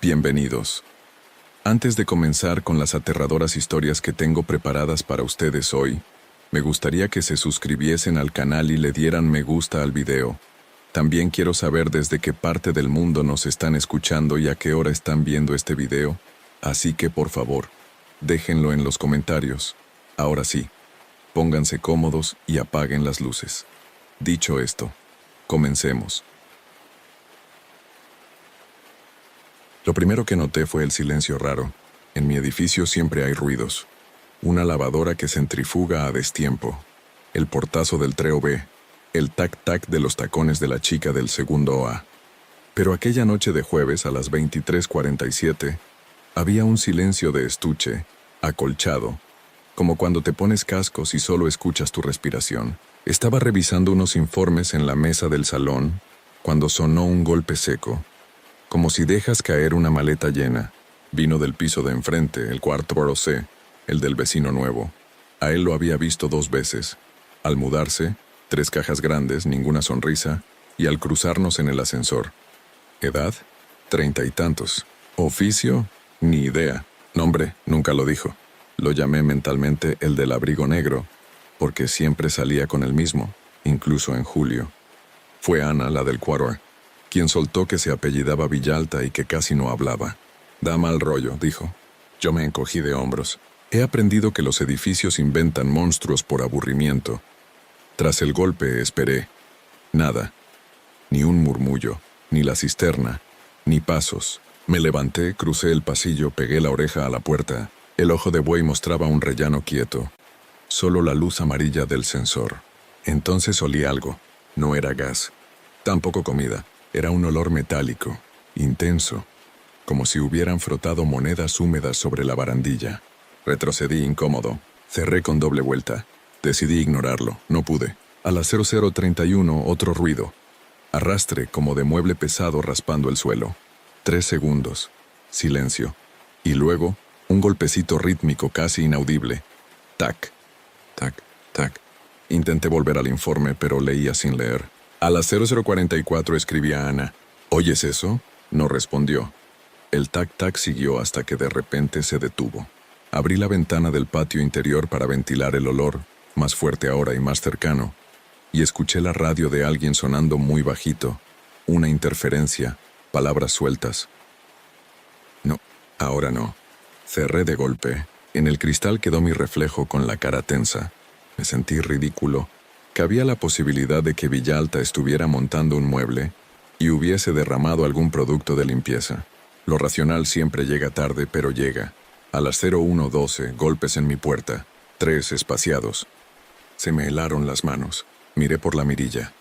Bienvenidos. Antes de comenzar con las aterradoras historias que tengo preparadas para ustedes hoy, me gustaría que se suscribiesen al canal y le dieran me gusta al video. También quiero saber desde qué parte del mundo nos están escuchando y a qué hora están viendo este video, así que por favor, déjenlo en los comentarios. Ahora sí, pónganse cómodos y apaguen las luces. Dicho esto, comencemos. Lo primero que noté fue el silencio raro. En mi edificio siempre hay ruidos. Una lavadora que centrifuga a destiempo. El portazo del treo B. El tac-tac de los tacones de la chica del segundo A. Pero aquella noche de jueves a las 23:47, había un silencio de estuche, acolchado, como cuando te pones cascos y solo escuchas tu respiración. Estaba revisando unos informes en la mesa del salón, cuando sonó un golpe seco. Como si dejas caer una maleta llena. Vino del piso de enfrente, el cuarto C, el del vecino nuevo. A él lo había visto 2 veces. Al mudarse, 3 cajas grandes, ninguna sonrisa, y al cruzarnos en el ascensor. ¿Edad? 30 y tantos. ¿Oficio? Ni idea. Nombre, nunca lo dijo. Lo llamé mentalmente el del abrigo negro, porque siempre salía con el mismo, incluso en julio. Fue Ana, la del cuarto, quien soltó que se apellidaba Villalta y que casi no hablaba. Da mal rollo, dijo. Yo me encogí de hombros. He aprendido que los edificios inventan monstruos por aburrimiento. Tras el golpe esperé. Nada. Ni un murmullo, ni la cisterna, ni pasos. Me levanté, crucé el pasillo, pegué la oreja a la puerta. El ojo de buey mostraba un rellano quieto. Solo la luz amarilla del sensor. Entonces olí algo. No era gas. Tampoco comida. Era un olor metálico, intenso, como si hubieran frotado monedas húmedas sobre la barandilla. Retrocedí incómodo. Cerré con doble vuelta. Decidí ignorarlo. No pude. A las 00:31 otro ruido. Arrastre como de mueble pesado raspando el suelo. 3 segundos. Silencio. Y luego, un golpecito rítmico casi inaudible. Tac, tac, tac. Intenté volver al informe, pero leía sin leer. A las 00:44 escribí a Ana. ¿Oyes eso? No respondió. El tac-tac siguió hasta que de repente se detuvo. Abrí la ventana del patio interior para ventilar el olor, más fuerte ahora y más cercano, y escuché la radio de alguien sonando muy bajito. Una interferencia, palabras sueltas. No, ahora no. Cerré de golpe. En el cristal quedó mi reflejo con la cara tensa. Me sentí ridículo. Cabía la posibilidad de que Villalta estuviera montando un mueble y hubiese derramado algún producto de limpieza. Lo racional siempre llega tarde, pero llega. A las 01:12, golpes en mi puerta, 3 espaciados. Se me helaron las manos. Miré por la mirilla.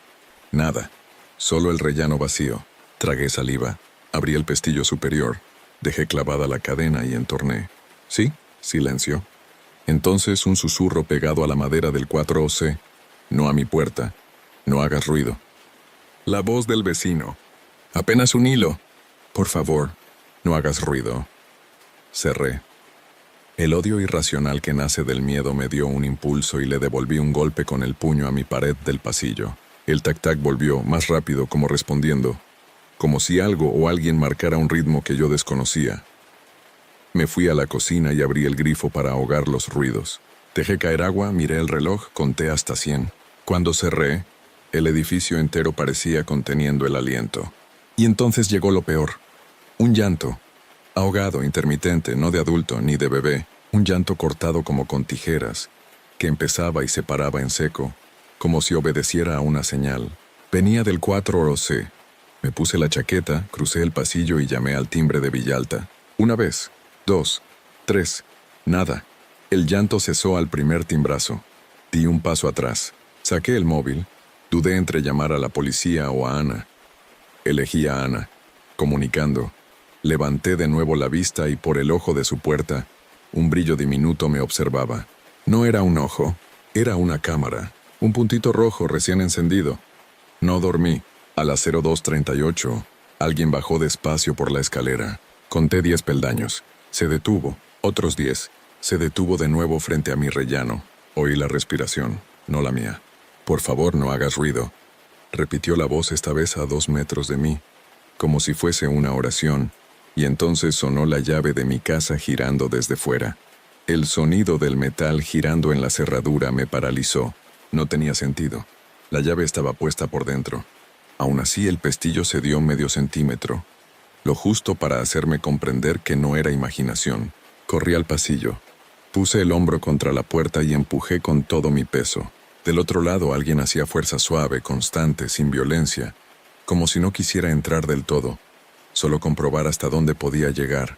Nada. Solo el rellano vacío. Tragué saliva. Abrí el pestillo superior. Dejé clavada la cadena y entorné. ¿Sí? Silencio. Entonces un susurro pegado a la madera del 4C. No a mi puerta. No hagas ruido. La voz del vecino. Apenas un hilo. Por favor, no hagas ruido. Cerré. El odio irracional que nace del miedo me dio un impulso y le devolví un golpe con el puño a mi pared del pasillo. El tac-tac volvió, más rápido, como respondiendo. Como si algo o alguien marcara un ritmo que yo desconocía. Me fui a la cocina y abrí el grifo para ahogar los ruidos. Dejé caer agua, miré el reloj, conté hasta 100. Cuando cerré, el edificio entero parecía conteniendo el aliento. Y entonces llegó lo peor. Un llanto. Ahogado, intermitente, no de adulto ni de bebé. Un llanto cortado como con tijeras, que empezaba y se paraba en seco, como si obedeciera a una señal. Venía del 4C. Me puse la chaqueta, crucé el pasillo y llamé al timbre de Villalta. 1 vez, 2, 3, nada. El llanto cesó al primer timbrazo. Di un paso atrás. Saqué el móvil. Dudé entre llamar a la policía o a Ana. Elegí a Ana. Comunicando. Levanté de nuevo la vista y por el ojo de su puerta, un brillo diminuto me observaba. No era un ojo, era una cámara. Un puntito rojo recién encendido. No dormí. A las 02:38, alguien bajó despacio por la escalera. Conté 10 peldaños. Se detuvo. Otros 10. Se detuvo de nuevo frente a mi rellano. Oí la respiración, no la mía. Por favor, no hagas ruido. Repitió la voz esta vez a 2 metros de mí, como si fuese una oración, Y entonces sonó la llave de mi casa girando desde fuera. El sonido del metal girando en la cerradura me paralizó. No tenía sentido. La llave estaba puesta por dentro. Aún así, el pestillo cedió medio centímetro, lo justo para hacerme comprender que no era imaginación. Corrí al pasillo. Puse el hombro contra la puerta y empujé con todo mi peso. Del otro lado alguien hacía fuerza suave, constante, sin violencia, como si no quisiera entrar del todo, solo comprobar hasta dónde podía llegar.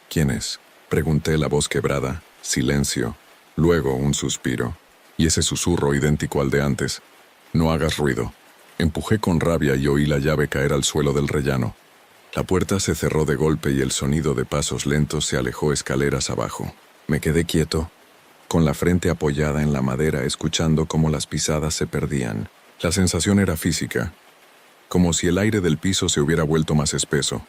¿Quién es? Pregunté, la voz quebrada. Silencio. Luego un suspiro. Y ese susurro idéntico al de antes. No hagas ruido. Empujé con rabia y oí la llave caer al suelo del rellano. La puerta se cerró de golpe y el sonido de pasos lentos se alejó escaleras abajo. Me quedé quieto, con la frente apoyada en la madera, escuchando cómo las pisadas se perdían. La sensación era física, como si el aire del piso se hubiera vuelto más espeso.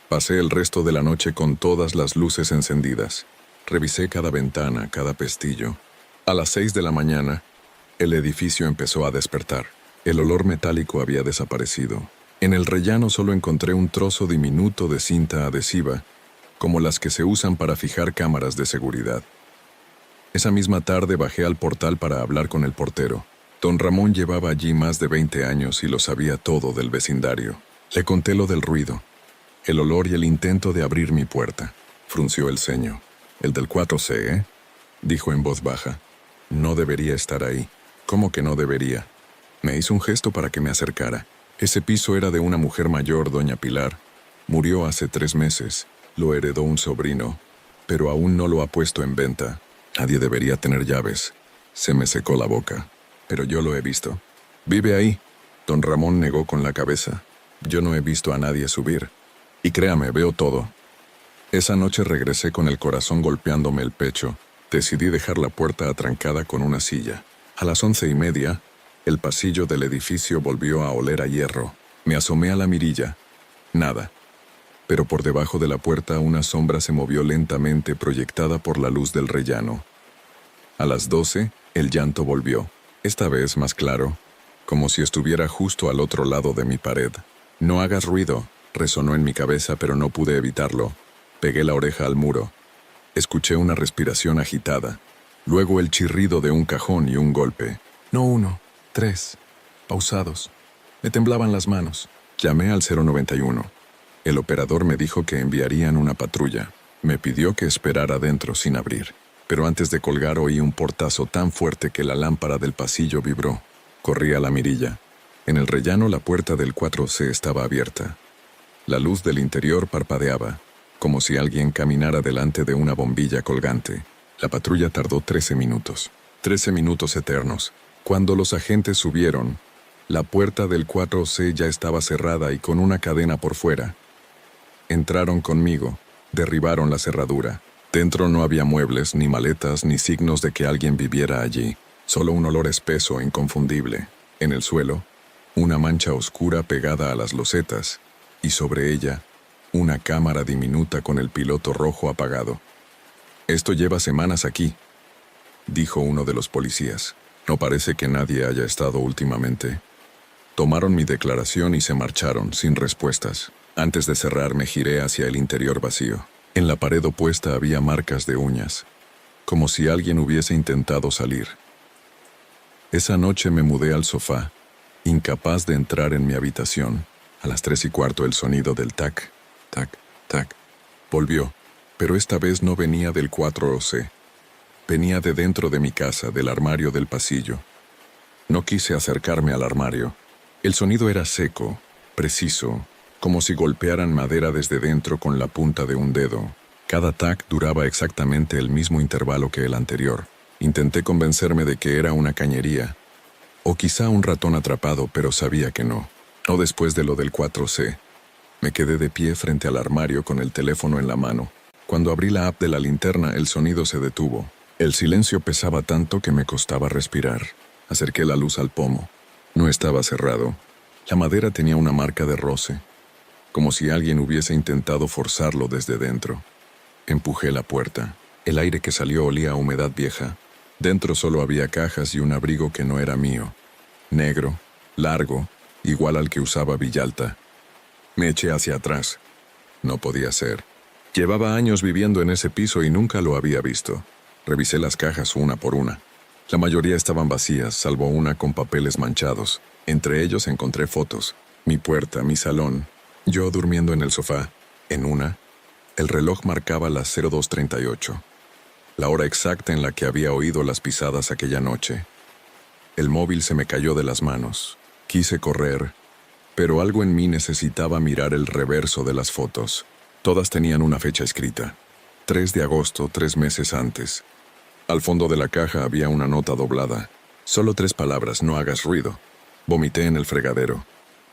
Pasé el resto de la noche con todas las luces encendidas. Revisé cada ventana, cada pestillo. A las 6 de la mañana, el edificio empezó a despertar. El olor metálico había desaparecido. En el rellano solo encontré un trozo diminuto de cinta adhesiva, como las que se usan para fijar cámaras de seguridad. Esa misma tarde bajé al portal para hablar con el portero. Don Ramón llevaba allí más de 20 años y lo sabía todo del vecindario. Le conté lo del ruido, el olor y el intento de abrir mi puerta. Frunció el ceño. «El del 4C, ¿eh?», dijo en voz baja. «No debería estar ahí». «¿Cómo que no debería?». Me hizo un gesto para que me acercara. Ese piso era de una mujer mayor, doña Pilar. Murió hace 3 meses. Lo heredó un sobrino, pero aún no lo ha puesto en venta. Nadie debería tener llaves. Se me secó la boca. Pero yo lo he visto. «¿Vive ahí?». Don Ramón negó con la cabeza. «Yo no he visto a nadie subir. Y créame, veo todo». Esa noche regresé con el corazón golpeándome el pecho. Decidí dejar la puerta atrancada con una silla. A las 11:30, el pasillo del edificio volvió a oler a hierro. Me asomé a la mirilla. Nada. Pero por debajo de la puerta una sombra se movió lentamente, proyectada por la luz del rellano. A las 12, el llanto volvió. Esta vez más claro, como si estuviera justo al otro lado de mi pared. «No hagas ruido», resonó en mi cabeza, pero no pude evitarlo. Pegué la oreja al muro. Escuché una respiración agitada. Luego el chirrido de un cajón y un golpe. «No 1, 3, pausados». Me temblaban las manos. Llamé al 091. El operador me dijo que enviarían una patrulla. Me pidió que esperara dentro sin abrir. Pero antes de colgar oí un portazo tan fuerte que la lámpara del pasillo vibró. Corrí a la mirilla. En el rellano la puerta del 4C estaba abierta. La luz del interior parpadeaba, como si alguien caminara delante de una bombilla colgante. La patrulla tardó 13 minutos. 13 minutos eternos. Cuando los agentes subieron, la puerta del 4C ya estaba cerrada y con una cadena por fuera. Entraron conmigo, derribaron la cerradura. Dentro no había muebles, ni maletas, ni signos de que alguien viviera allí. Solo un olor espeso e inconfundible. En el suelo, una mancha oscura pegada a las losetas, y sobre ella, una cámara diminuta con el piloto rojo apagado. «Esto lleva semanas aquí», dijo uno de los policías. «No parece que nadie haya estado últimamente». Tomaron mi declaración y se marcharon, sin respuestas. Antes de cerrar me giré hacia el interior vacío. En la pared opuesta había marcas de uñas, como si alguien hubiese intentado salir. Esa noche me mudé al sofá, incapaz de entrar en mi habitación. A las 3:15 el sonido del tac, tac, tac, volvió, pero esta vez no venía del 4C. Venía de dentro de mi casa, del armario del pasillo. No quise acercarme al armario. El sonido era seco, preciso, como si golpearan madera desde dentro con la punta de un dedo. Cada tac duraba exactamente el mismo intervalo que el anterior. Intenté convencerme de que era una cañería, o quizá un ratón atrapado, pero sabía que no. No después de lo del 4C. Me quedé de pie frente al armario con el teléfono en la mano. Cuando abrí la app de la linterna, el sonido se detuvo. El silencio pesaba tanto que me costaba respirar. Acerqué la luz al pomo. No estaba cerrado. La madera tenía una marca de roce, como si alguien hubiese intentado forzarlo desde dentro. Empujé la puerta. El aire que salió olía a humedad vieja. Dentro solo había cajas y un abrigo que no era mío. Negro, largo, igual al que usaba Villalta. Me eché hacia atrás. No podía ser. Llevaba años viviendo en ese piso y nunca lo había visto. Revisé las cajas una por una. La mayoría estaban vacías, salvo una con papeles manchados. Entre ellos encontré fotos. Mi puerta, mi salón. Yo durmiendo en el sofá. En una, el reloj marcaba las 02:38. La hora exacta en la que había oído las pisadas aquella noche. El móvil se me cayó de las manos. Quise correr, pero algo en mí necesitaba mirar el reverso de las fotos. Todas tenían una fecha escrita. 3 de agosto, 3 meses antes. Al fondo de la caja había una nota doblada. Solo 3 palabras: no hagas ruido. Vomité en el fregadero.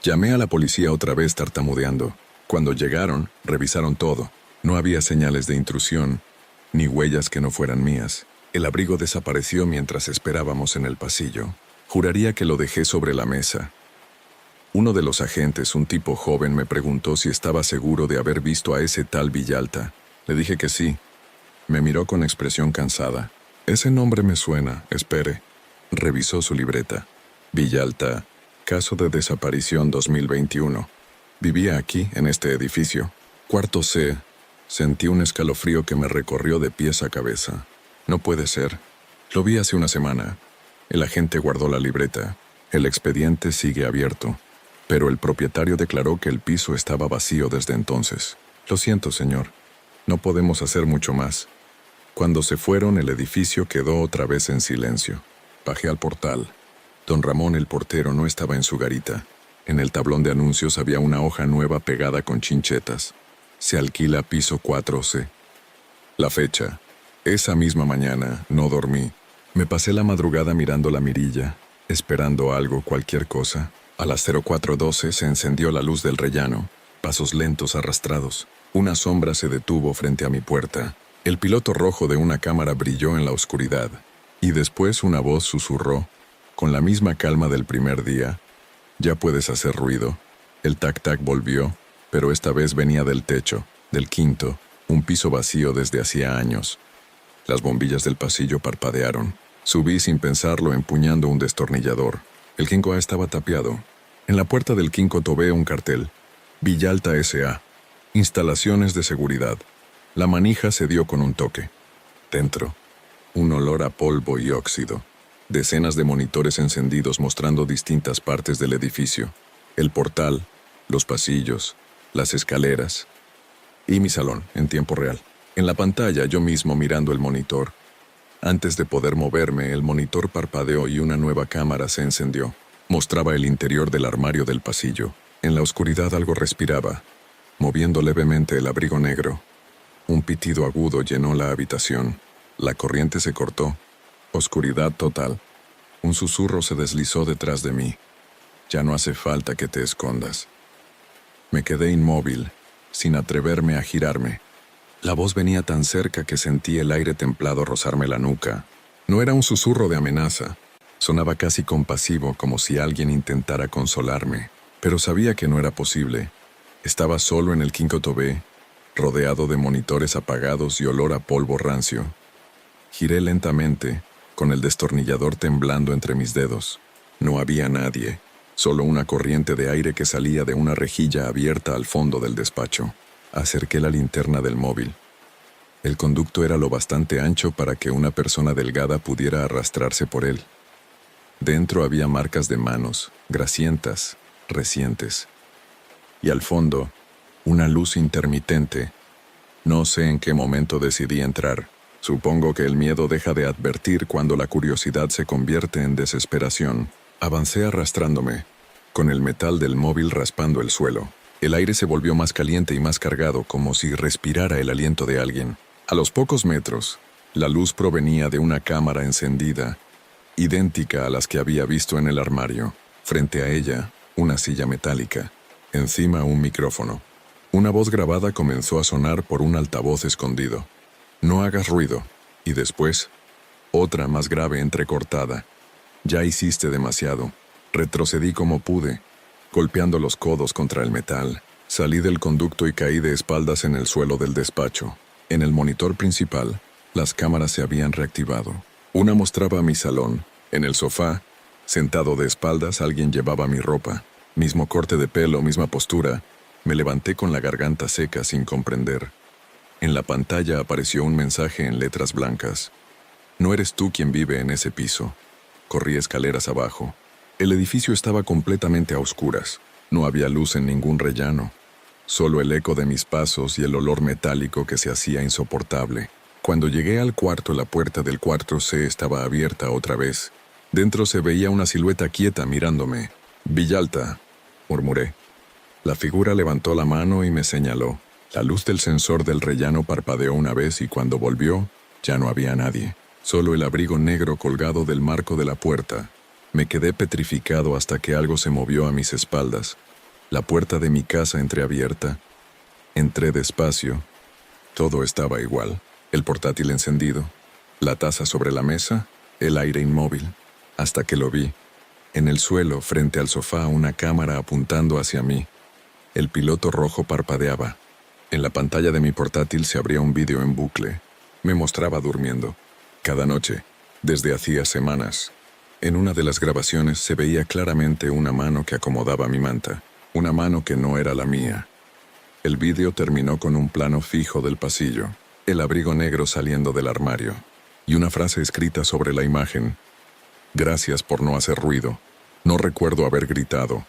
Llamé a la policía otra vez tartamudeando. Cuando llegaron, revisaron todo. No había señales de intrusión, ni huellas que no fueran mías. El abrigo desapareció mientras esperábamos en el pasillo. Juraría que lo dejé sobre la mesa. Uno de los agentes, un tipo joven, me preguntó si estaba seguro de haber visto a ese tal Villalta. Le dije que sí. Me miró con expresión cansada. Ese nombre me suena, espere. Revisó su libreta. Villalta, caso de desaparición 2021. Vivía aquí, en este edificio. Cuarto C. Sentí un escalofrío que me recorrió de pies a cabeza. No puede ser. Lo vi hace una semana. El agente guardó la libreta. El expediente sigue abierto. Pero el propietario declaró que el piso estaba vacío desde entonces. Lo siento, señor. No podemos hacer mucho más. Cuando se fueron, el edificio quedó otra vez en silencio. Bajé al portal. Don Ramón, el portero, no estaba en su garita. En el tablón de anuncios había una hoja nueva pegada con chinchetas. Se alquila piso 4C. La fecha. Esa misma mañana, no dormí. Me pasé la madrugada mirando la mirilla, esperando algo, cualquier cosa. A las 04:12 se encendió la luz del rellano. Pasos lentos arrastrados. Una sombra se detuvo frente a mi puerta. El piloto rojo de una cámara brilló en la oscuridad. Y después una voz susurró, con la misma calma del primer día: «Ya puedes hacer ruido». El tac-tac volvió, pero esta vez venía del techo, del quinto, un piso vacío desde hacía años. Las bombillas del pasillo parpadearon. Subí sin pensarlo, empuñando un destornillador. El 5A estaba tapiado. En la puerta del 5 veo un cartel: Villalta S.A. Instalaciones de seguridad. La manija se dio con un toque. Dentro, un olor a polvo y óxido. Decenas de monitores encendidos mostrando distintas partes del edificio. El portal, los pasillos, las escaleras. Y mi salón, en tiempo real. En la pantalla, yo mismo mirando el monitor. Antes de poder moverme, el monitor parpadeó y una nueva cámara se encendió. Mostraba el interior del armario del pasillo. En la oscuridad algo respiraba, moviendo levemente el abrigo negro. Un pitido agudo llenó la habitación. La corriente se cortó. Oscuridad total. Un susurro se deslizó detrás de mí. «Ya no hace falta que te escondas». Me quedé inmóvil, sin atreverme a girarme. La voz venía tan cerca que sentí el aire templado rozarme la nuca. No era un susurro de amenaza. Sonaba casi compasivo, como si alguien intentara consolarme. Pero sabía que no era posible. Estaba solo en el 5B, rodeado de monitores apagados y olor a polvo rancio. Giré lentamente, con el destornillador temblando entre mis dedos. No había nadie, solo una corriente de aire que salía de una rejilla abierta al fondo del despacho. Acerqué la linterna del móvil. El conducto era lo bastante ancho para que una persona delgada pudiera arrastrarse por él. Dentro había marcas de manos, grasientas, recientes. Y al fondo, una luz intermitente. No sé en qué momento decidí entrar. Supongo que el miedo deja de advertir cuando la curiosidad se convierte en desesperación. Avancé arrastrándome, con el metal del móvil raspando el suelo. El aire se volvió más caliente y más cargado, como si respirara el aliento de alguien. A los pocos metros, la luz provenía de una cámara encendida, idéntica a las que había visto en el armario. Frente a ella, una silla metálica. Encima, un micrófono. Una voz grabada comenzó a sonar por un altavoz escondido. «No hagas ruido». Y después, otra más grave entrecortada. «Ya hiciste demasiado». Retrocedí como pude, golpeando los codos contra el metal. Salí del conducto y caí de espaldas en el suelo del despacho. En el monitor principal, las cámaras se habían reactivado. Una mostraba mi salón. En el sofá, sentado de espaldas, alguien llevaba mi ropa. Mismo corte de pelo, misma postura, Me levanté con la garganta seca sin comprender. En la pantalla apareció un mensaje en letras blancas. No eres tú quien vive en ese piso. Corrí escaleras abajo. El edificio estaba completamente a oscuras. No había luz en ningún rellano. Solo el eco de mis pasos y el olor metálico que se hacía insoportable. Cuando llegué al cuarto, la puerta del cuarto C estaba abierta otra vez. Dentro se veía una silueta quieta mirándome. «Villalta», murmuré. La figura levantó la mano y me señaló. La luz del sensor del rellano parpadeó una vez y cuando volvió, ya no había nadie. Solo el abrigo negro colgado del marco de la puerta. Me quedé petrificado hasta que algo se movió a mis espaldas. La puerta de mi casa entreabierta. Entré despacio. Todo estaba igual. El portátil encendido, la taza sobre la mesa, el aire inmóvil. Hasta que lo vi. En el suelo, frente al sofá, una cámara apuntando hacia mí. El piloto rojo parpadeaba. En la pantalla de mi portátil se abría un vídeo en bucle. Me mostraba durmiendo. Cada noche, desde hacía semanas. En una de las grabaciones se veía claramente una mano que acomodaba mi manta. Una mano que no era la mía. El vídeo terminó con un plano fijo del pasillo. El abrigo negro saliendo del armario. Y una frase escrita sobre la imagen. «Gracias por no hacer ruido. No recuerdo haber gritado.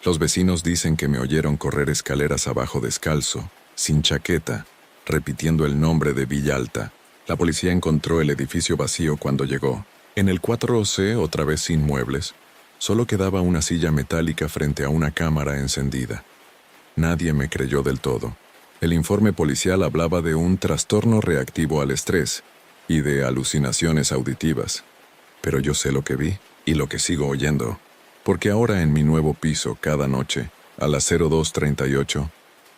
Los vecinos dicen que me oyeron correr escaleras abajo descalzo, sin chaqueta, repitiendo el nombre de Villalta. La policía encontró el edificio vacío cuando llegó. En el 4C, otra vez sin muebles, solo quedaba una silla metálica frente a una cámara encendida. Nadie me creyó del todo. El informe policial hablaba de un trastorno reactivo al estrés y de alucinaciones auditivas. Pero yo sé lo que vi y lo que sigo oyendo. Porque ahora en mi nuevo piso, cada noche, a las 02:38,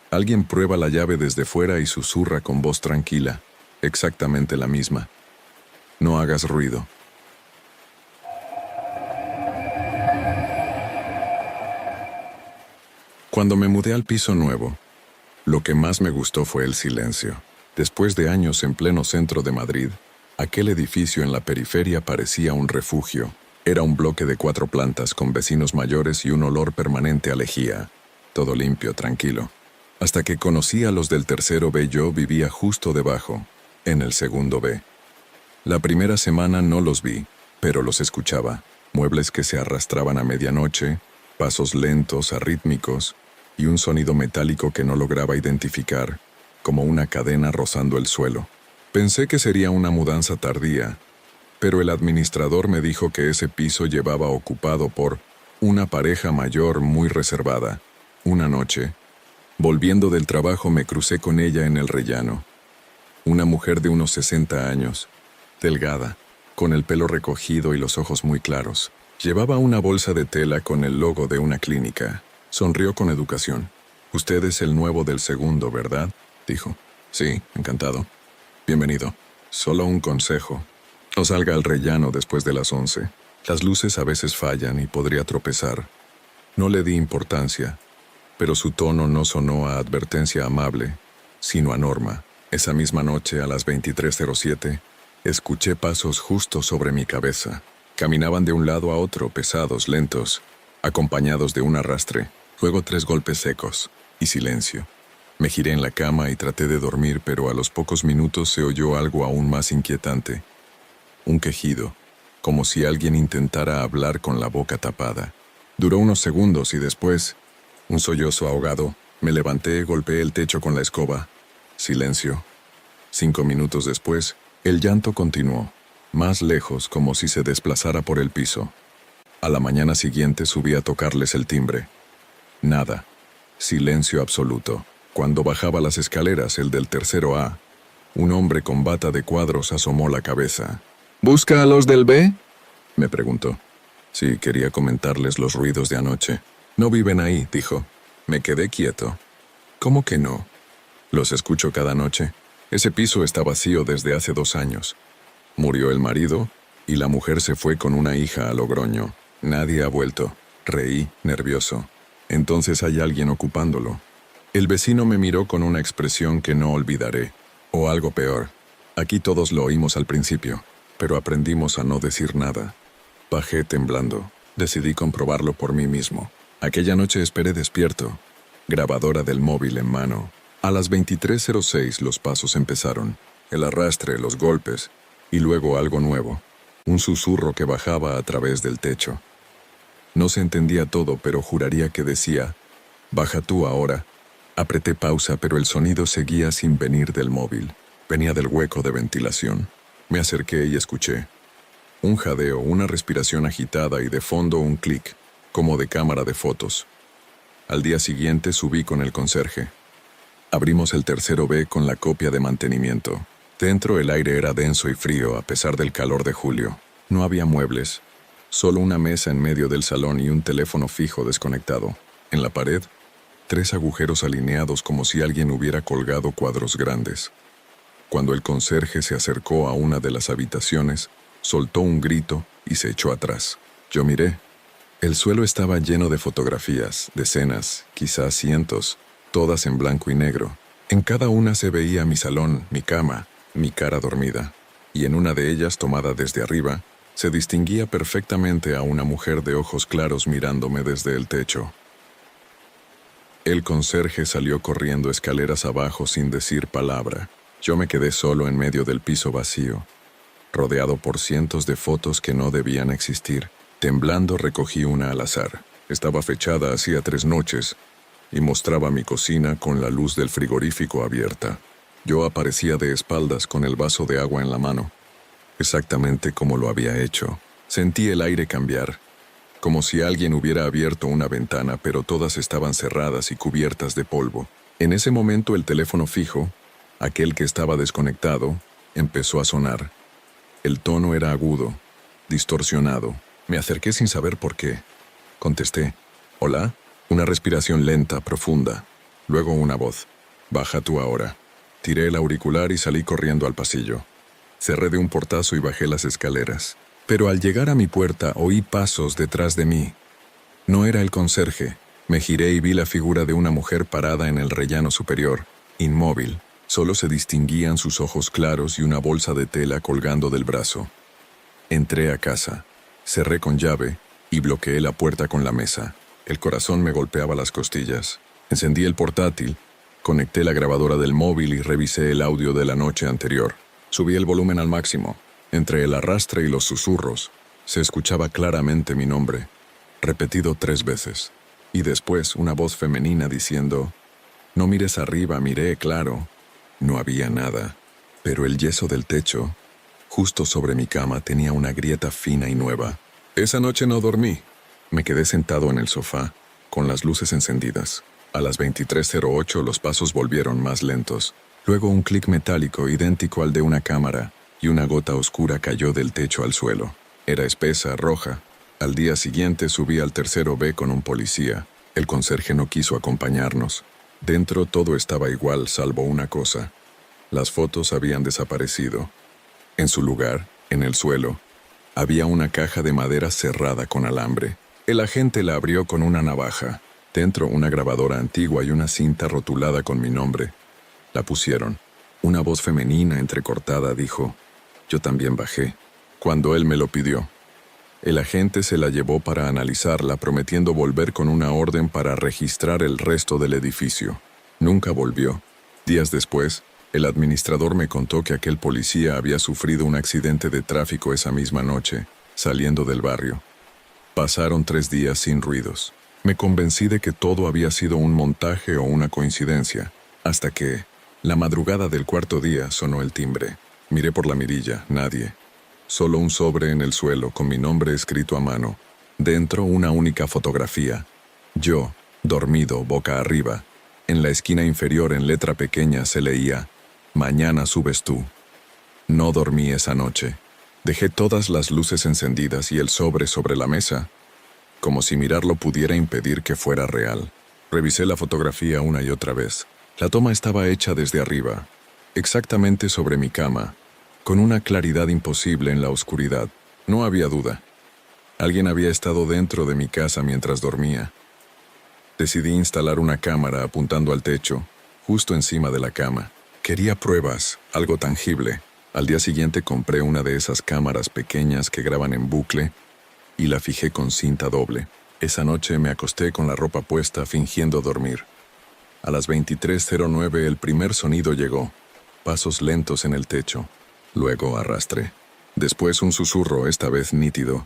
alguien prueba la llave desde fuera y susurra con voz tranquila, exactamente la misma. No hagas ruido. Cuando me mudé al piso nuevo, lo que más me gustó fue el silencio. Después de años en pleno centro de Madrid, aquel edificio en la periferia parecía un refugio. Era un bloque de 4 plantas con vecinos mayores y un olor permanente a lejía. Todo limpio, tranquilo. Hasta que conocí a los del tercero B. Yo vivía justo debajo, en el segundo B. La primera semana no los vi, pero los escuchaba. Muebles que se arrastraban a medianoche, pasos lentos, arrítmicos, y un sonido metálico que no lograba identificar, como una cadena rozando el suelo. Pensé que sería una mudanza tardía, pero el administrador me dijo que ese piso llevaba ocupado por una pareja mayor muy reservada. Una noche, volviendo del trabajo, me crucé con ella en el rellano. Una mujer de unos 60 años, delgada, con el pelo recogido y los ojos muy claros. Llevaba una bolsa de tela con el logo de una clínica. Sonrió con educación. «Usted es el nuevo del segundo, ¿verdad?», dijo. «Sí, encantado. Bienvenido. Solo un consejo. No salga al rellano después de las 11. Las luces a veces fallan y podría tropezar». No le di importancia, pero su tono no sonó a advertencia amable, sino a norma. Esa misma noche, a las 23:07, escuché pasos justo sobre mi cabeza. Caminaban de un lado a otro, pesados, lentos, acompañados de un arrastre. Luego 3 golpes secos y silencio. Me giré en la cama y traté de dormir, pero a los pocos minutos se oyó algo aún más inquietante. Un quejido, como si alguien intentara hablar con la boca tapada. Duró unos segundos y después, un sollozo ahogado. Me levanté, golpeé el techo con la escoba. Silencio. 5 minutos después, el llanto continuó, más lejos, como si se desplazara por el piso. A la mañana siguiente subí a tocarles el timbre. Nada. Silencio absoluto. Cuando bajaba las escaleras, el del tercero A, un hombre con bata de cuadros asomó la cabeza. «¿Busca a los del B?», me preguntó. Sí, quería comentarles los ruidos de anoche. «No viven ahí», dijo. Me quedé quieto. «¿Cómo que no?». «Los escucho cada noche. Ese piso está vacío desde hace 2 años. Murió el marido y la mujer se fue con una hija a Logroño. Nadie ha vuelto». Reí, nervioso. «Entonces hay alguien ocupándolo». El vecino me miró con una expresión que no olvidaré. O algo peor. Aquí todos lo oímos al principio, pero aprendimos a no decir nada. Bajé temblando. Decidí comprobarlo por mí mismo. Aquella noche esperé despierto. grabadora del móvil en mano. A las 23:06 los pasos empezaron, el arrastre, los golpes, y luego algo nuevo, un susurro que bajaba a través del techo. No se entendía todo, pero juraría que decía, «Baja tú ahora». Apreté pausa, pero el sonido seguía sin venir del móvil. Venía del hueco de ventilación. Me acerqué y escuché. Un jadeo, una respiración agitada y de fondo un clic, como de cámara de fotos. Al día siguiente subí con el conserje. Abrimos el tercero B con la copia de mantenimiento. Dentro el aire era denso y frío a pesar del calor de julio. No había muebles, solo una mesa en medio del salón y un teléfono fijo desconectado. En la pared, 3 agujeros alineados como si alguien hubiera colgado cuadros grandes. Cuando el conserje se acercó a una de las habitaciones, soltó un grito y se echó atrás. Yo miré. El suelo estaba lleno de fotografías, decenas, quizás cientos, todas en blanco y negro. En cada una se veía mi salón, mi cama, mi cara dormida, y en una de ellas, tomada desde arriba, se distinguía perfectamente a una mujer de ojos claros mirándome desde el techo. El conserje salió corriendo escaleras abajo sin decir palabra. Yo me quedé solo en medio del piso vacío, rodeado por cientos de fotos que no debían existir. Temblando recogí una al azar. Estaba fechada hacía 3 noches y mostraba mi cocina con la luz del frigorífico abierta. Yo aparecía de espaldas con el vaso de agua en la mano, exactamente como lo había hecho. Sentí el aire cambiar, como si alguien hubiera abierto una ventana, pero todas estaban cerradas y cubiertas de polvo. En ese momento el teléfono fijo, aquel que estaba desconectado, empezó a sonar. El tono era agudo, distorsionado. Me acerqué sin saber por qué. Contesté. «¿Hola?» Una respiración lenta, profunda. Luego una voz. «Baja tú ahora». Tiré el auricular y salí corriendo al pasillo. Cerré de un portazo y bajé las escaleras. Pero al llegar a mi puerta oí pasos detrás de mí. No era el conserje. Me giré y vi la figura de una mujer parada en el rellano superior, inmóvil. Solo se distinguían sus ojos claros y una bolsa de tela colgando del brazo. Entré a casa. Cerré con llave y bloqueé la puerta con la mesa. El corazón me golpeaba las costillas. Encendí el portátil, conecté la grabadora del móvil y revisé el audio de la noche anterior. Subí el volumen al máximo. Entre el arrastre y los susurros, se escuchaba claramente mi nombre, repetido 3 veces. Y después una voz femenina diciendo, «No mires arriba, miré, claro». No había nada, pero el yeso del techo, justo sobre mi cama, tenía una grieta fina y nueva. Esa noche no dormí. Me quedé sentado en el sofá, con las luces encendidas. A las 23:08 los pasos volvieron más lentos. Luego un clic metálico idéntico al de una cámara, y una gota oscura cayó del techo al suelo. Era espesa, roja. Al día siguiente subí al tercero B con un policía. El conserje no quiso acompañarnos. Dentro todo estaba igual, salvo una cosa. Las fotos habían desaparecido. En su lugar, en el suelo, había una caja de madera cerrada con alambre. El agente la abrió con una navaja. Dentro una grabadora antigua y una cinta rotulada con mi nombre. La pusieron. Una voz femenina entrecortada dijo, «Yo también bajé», cuando él me lo pidió. El agente se la llevó para analizarla, prometiendo volver con una orden para registrar el resto del edificio. Nunca volvió. Días después, el administrador me contó que aquel policía había sufrido un accidente de tráfico esa misma noche, saliendo del barrio. Pasaron 3 días sin ruidos. Me convencí de que todo había sido un montaje o una coincidencia, hasta que, la madrugada del 4.º día, sonó el timbre. Miré por la mirilla, nadie. Solo un sobre en el suelo con mi nombre escrito a mano. Dentro una única fotografía. Yo, dormido, boca arriba. En la esquina inferior en letra pequeña se leía, «Mañana subes tú». No dormí esa noche. Dejé todas las luces encendidas y el sobre la mesa, como si mirarlo pudiera impedir que fuera real. Revisé la fotografía una y otra vez. La toma estaba hecha desde arriba, exactamente sobre mi cama, con una claridad imposible en la oscuridad. No había duda. Alguien había estado dentro de mi casa mientras dormía. Decidí instalar una cámara apuntando al techo, justo encima de la cama. Quería pruebas, algo tangible. Al día siguiente compré una de esas cámaras pequeñas que graban en bucle y la fijé con cinta doble. Esa noche me acosté con la ropa puesta fingiendo dormir. A las 23:09 el primer sonido llegó. Pasos lentos en el techo. Luego arrastre. Después un susurro, esta vez nítido.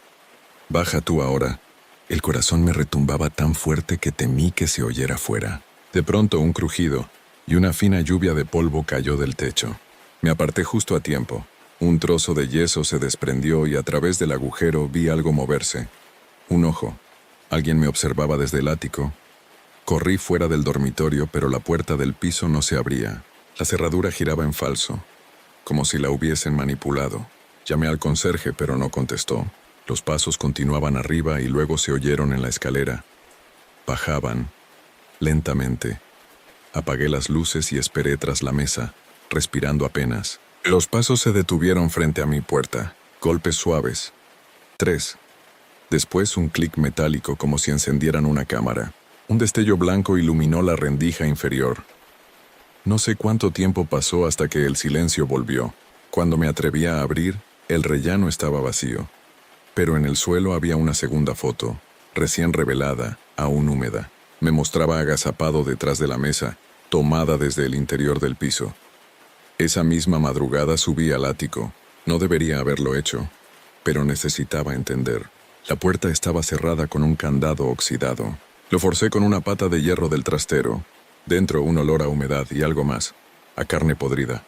«Baja tú ahora». El corazón me retumbaba tan fuerte que temí que se oyera fuera. De pronto un crujido, y una fina lluvia de polvo cayó del techo. Me aparté justo a tiempo. Un trozo de yeso se desprendió y a través del agujero vi algo moverse. Un ojo. Alguien me observaba desde el ático. Corrí fuera del dormitorio, pero la puerta del piso no se abría. La cerradura giraba en falso, como si la hubiesen manipulado. Llamé al conserje, pero no contestó. Los pasos continuaban arriba y luego se oyeron en la escalera. Bajaban, lentamente. Apagué las luces y esperé tras la mesa, respirando apenas. Los pasos se detuvieron frente a mi puerta. Golpes suaves. 3. Después un clic metálico como si encendieran una cámara. Un destello blanco iluminó la rendija inferior. No sé cuánto tiempo pasó hasta que el silencio volvió. Cuando me atreví a abrir, el rellano estaba vacío. Pero en el suelo había una segunda foto, recién revelada, aún húmeda. Me mostraba agazapado detrás de la mesa, tomada desde el interior del piso. Esa misma madrugada subí al ático. No debería haberlo hecho, pero necesitaba entender. La puerta estaba cerrada con un candado oxidado. Lo forcé con una pata de hierro del trastero. Dentro un olor a humedad y algo más, a carne podrida.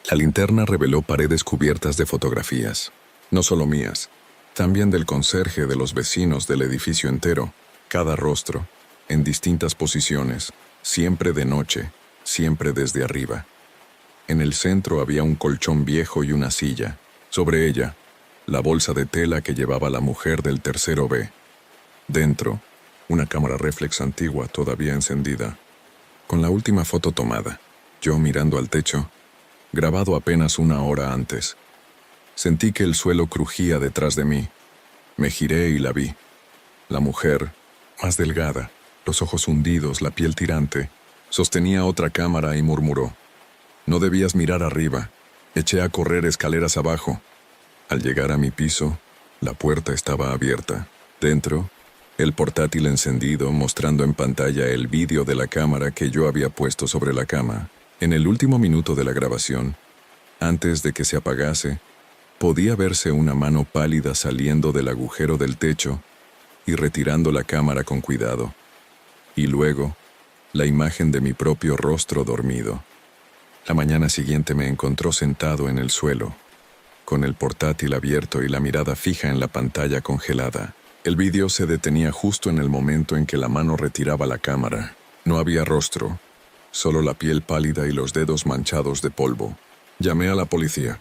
La linterna reveló paredes cubiertas de fotografías. No solo mías, también del conserje, de los vecinos, del edificio entero. Cada rostro, en distintas posiciones, siempre de noche, siempre desde arriba. En el centro había un colchón viejo y una silla. Sobre ella, la bolsa de tela que llevaba la mujer del tercero B. Dentro, una cámara reflex antigua todavía encendida. Con la última foto tomada, yo mirando al techo, grabado apenas una hora antes. Sentí que el suelo crujía detrás de mí. Me giré y la vi. La mujer, más delgada, los ojos hundidos, la piel tirante, sostenía otra cámara y murmuró: «No debías mirar arriba». Eché a correr escaleras abajo. Al llegar a mi piso, la puerta estaba abierta. Dentro, el portátil encendido mostrando en pantalla el vídeo de la cámara que yo había puesto sobre la cama. En el último minuto de la grabación, antes de que se apagase, podía verse una mano pálida saliendo del agujero del techo y retirando la cámara con cuidado. Y luego, la imagen de mi propio rostro dormido. La mañana siguiente me encontró sentado en el suelo, con el portátil abierto y la mirada fija en la pantalla congelada. El vídeo se detenía justo en el momento en que la mano retiraba la cámara. No había rostro, solo la piel pálida y los dedos manchados de polvo. Llamé a la policía.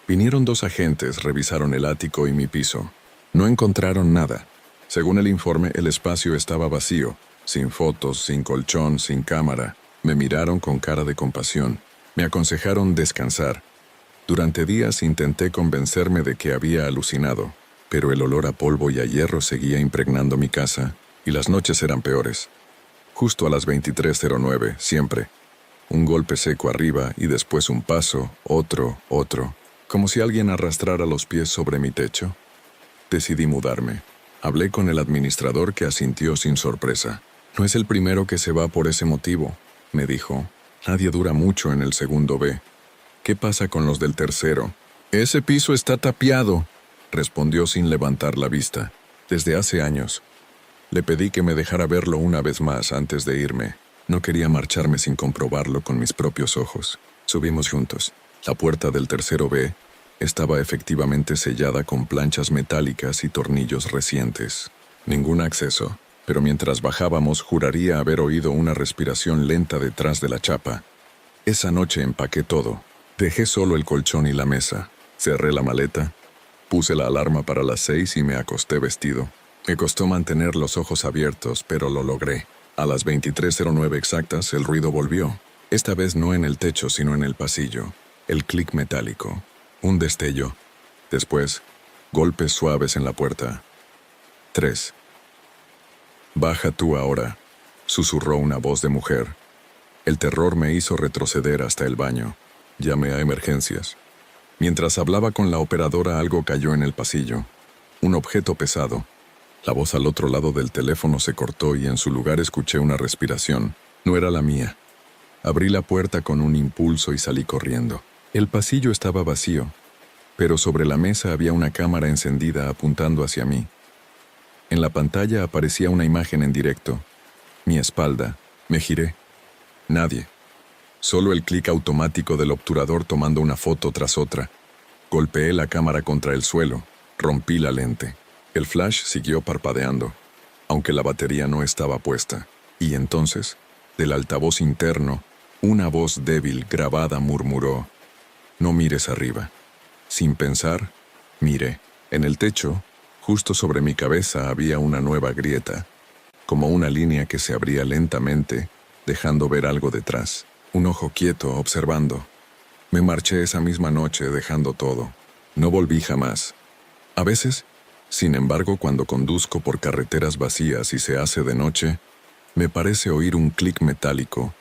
Vinieron 2 agentes, revisaron el ático y mi piso. No encontraron nada. Según el informe, el espacio estaba vacío, sin fotos, sin colchón, sin cámara. Me miraron con cara de compasión. Me aconsejaron descansar. Durante días intenté convencerme de que había alucinado, pero el olor a polvo y a hierro seguía impregnando mi casa, y las noches eran peores. Justo a las 23:09, siempre. Un golpe seco arriba y después un paso, otro, como si alguien arrastrara los pies sobre mi techo. Decidí mudarme. Hablé con el administrador, que asintió sin sorpresa. «No es el primero que se va por ese motivo», me dijo. «Nadie dura mucho en el segundo B. ¿Qué pasa con los del tercero?» «Ese piso está tapiado», respondió sin levantar la vista. «Desde hace años». Le pedí que me dejara verlo una vez más antes de irme. No quería marcharme sin comprobarlo con mis propios ojos. Subimos juntos. La puerta del tercero B estaba efectivamente sellada con planchas metálicas y tornillos recientes. Ningún acceso, pero mientras bajábamos juraría haber oído una respiración lenta detrás de la chapa. Esa noche empaqué todo. Dejé solo el colchón y la mesa. Cerré la maleta. Puse la alarma para las 6 y me acosté vestido. Me costó mantener los ojos abiertos, pero lo logré. A las 23:09 exactas el ruido volvió. Esta vez no en el techo, sino en el pasillo. El clic metálico. Un destello. Después, golpes suaves en la puerta. 3. «Baja tú ahora», susurró una voz de mujer. El terror me hizo retroceder hasta el baño. Llamé a emergencias. Mientras hablaba con la operadora, algo cayó en el pasillo. Un objeto pesado. La voz al otro lado del teléfono se cortó y en su lugar escuché una respiración. No era la mía. Abrí la puerta con un impulso y salí corriendo. El pasillo estaba vacío, pero sobre la mesa había una cámara encendida apuntando hacia mí. En la pantalla aparecía una imagen en directo. Mi espalda. Me giré. Nadie. Solo el clic automático del obturador tomando una foto tras otra. Golpeé la cámara contra el suelo. Rompí la lente. El flash siguió parpadeando, aunque la batería no estaba puesta. Y entonces, del altavoz interno, una voz débil grabada murmuró: «No mires arriba». Sin pensar, miré. En el techo, justo sobre mi cabeza, había una nueva grieta, como una línea que se abría lentamente, dejando ver algo detrás. Un ojo quieto, observando. Me marché esa misma noche, dejando todo. No volví jamás. A veces, sin embargo, cuando conduzco por carreteras vacías y se hace de noche, me parece oír un clic metálico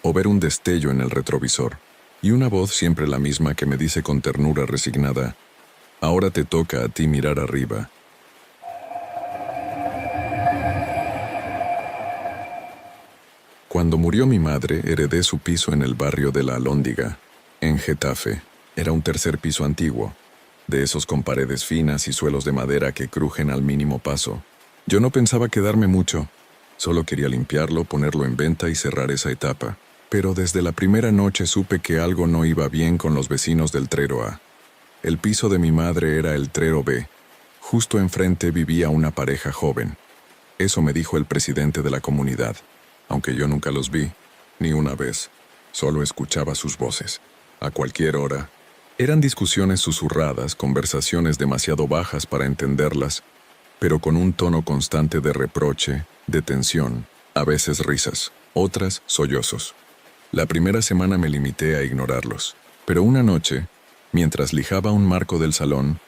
o ver un destello en el retrovisor, y una voz siempre la misma que me dice con ternura resignada: «Ahora te toca a ti mirar arriba». Cuando murió mi madre, heredé su piso en el barrio de La Alhóndiga, en Getafe. Era un tercer piso antiguo, de esos con paredes finas y suelos de madera que crujen al mínimo paso. Yo no pensaba quedarme mucho, solo quería limpiarlo, ponerlo en venta y cerrar esa etapa. Pero desde la primera noche supe que algo no iba bien con los vecinos del Trero A. El piso de mi madre era el Trero B. Justo enfrente vivía una pareja joven. Eso me dijo el presidente de la comunidad, aunque yo nunca los vi, ni una vez. Solo escuchaba sus voces, a cualquier hora. Eran discusiones susurradas, conversaciones demasiado bajas para entenderlas, pero con un tono constante de reproche, de tensión, a veces risas, otras sollozos. La primera semana me limité a ignorarlos, pero una noche, mientras lijaba un marco del salón,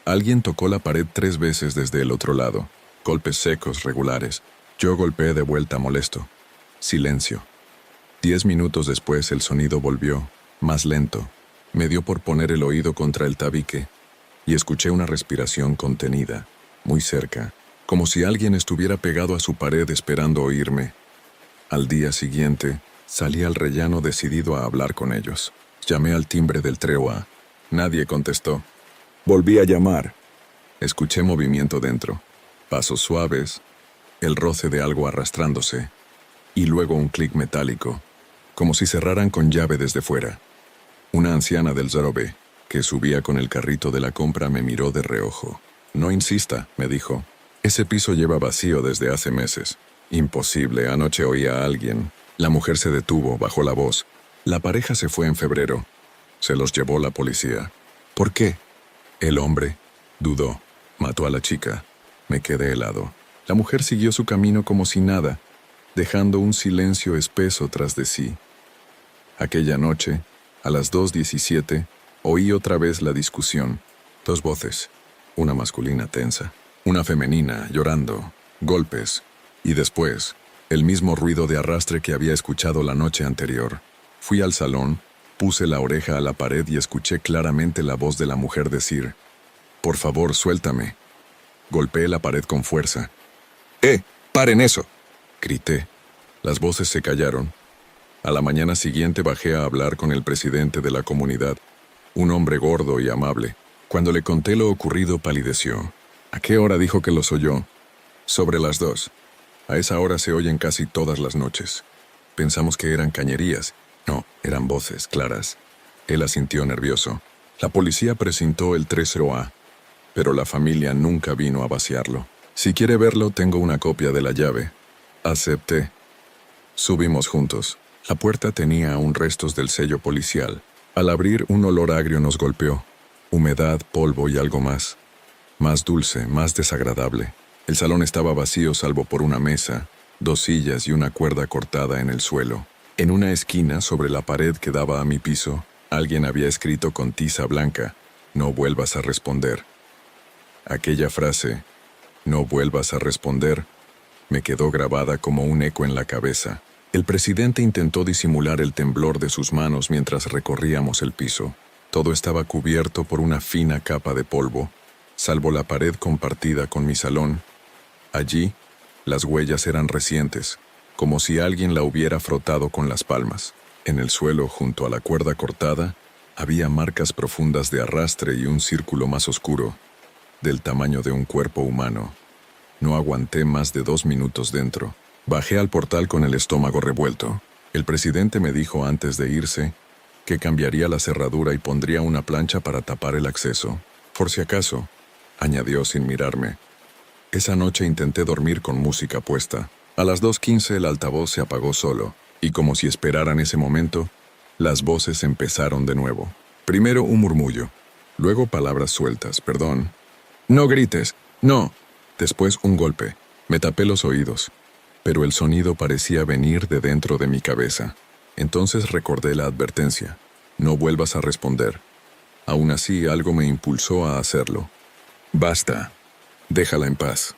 alguien tocó la pared 3 veces desde el otro lado, golpes secos, regulares. Yo golpeé de vuelta molesto. Silencio. 10 minutos después el sonido volvió, más lento. Me dio por poner el oído contra el tabique y escuché una respiración contenida, muy cerca, como si alguien estuviera pegado a su pared esperando oírme. Al día siguiente, salí al rellano decidido a hablar con ellos. Llamé al timbre del Trero A. Nadie contestó. Volví a llamar. Escuché movimiento dentro, pasos suaves, el roce de algo arrastrándose, y luego un clic metálico, como si cerraran con llave desde fuera. Una anciana del Trero B, que subía con el carrito de la compra, me miró de reojo. «No insista», me dijo. «Ese piso lleva vacío desde hace meses». «Imposible, anoche oí a alguien». La mujer se detuvo, bajó la voz. «La pareja se fue en febrero. Se los llevó la policía». «¿Por qué?» El hombre dudó. «Mató a la chica». Me quedé helado. La mujer siguió su camino como si nada, dejando un silencio espeso tras de sí. Aquella noche, a las 2:17, oí otra vez la discusión. 2 voces, una masculina tensa, una femenina llorando, golpes, y después, el mismo ruido de arrastre que había escuchado la noche anterior. Fui al salón, puse la oreja a la pared y escuché claramente la voz de la mujer decir: «Por favor, suéltame». Golpeé la pared con fuerza. ¡Paren eso!», grité. Las voces se callaron. A la mañana siguiente bajé a hablar con el presidente de la comunidad, un hombre gordo y amable. Cuando le conté lo ocurrido, palideció. «¿A qué hora dijo que los oyó?» «Sobre las 2. A esa hora se oyen casi todas las noches». Pensamos que eran cañerías. No, eran voces claras. Él asintió nervioso. La policía presentó el 30A, pero la familia nunca vino a vaciarlo. «Si quiere verlo, tengo una copia de la llave». Acepté. Subimos juntos. La puerta tenía aún restos del sello policial. Al abrir, un olor agrio nos golpeó. Humedad, polvo y algo más. Más dulce, más desagradable. El salón estaba vacío salvo por una mesa, 2 sillas y una cuerda cortada en el suelo. En una esquina, sobre la pared que daba a mi piso, alguien había escrito con tiza blanca: «No vuelvas a responder». Aquella frase, «No vuelvas a responder», me quedó grabada como un eco en la cabeza. El presidente intentó disimular el temblor de sus manos mientras recorríamos el piso. Todo estaba cubierto por una fina capa de polvo, salvo la pared compartida con mi salón. Allí, las huellas eran recientes, como si alguien la hubiera frotado con las palmas. En el suelo, junto a la cuerda cortada, había marcas profundas de arrastre y un círculo más oscuro, del tamaño de un cuerpo humano. No aguanté más de 2 minutos dentro. Bajé al portal con el estómago revuelto. El presidente me dijo antes de irse que cambiaría la cerradura y pondría una plancha para tapar el acceso. Por si acaso, añadió sin mirarme. Esa noche intenté dormir con música puesta. A las 2:15 el altavoz se apagó solo, y como si esperaran ese momento, las voces empezaron de nuevo. Primero un murmullo, luego palabras sueltas, perdón. No grites, no. Después un golpe. Me tapé los oídos, pero el sonido parecía venir de dentro de mi cabeza. Entonces recordé la advertencia. No vuelvas a responder. Aún así, algo me impulsó a hacerlo. Basta. Déjala en paz.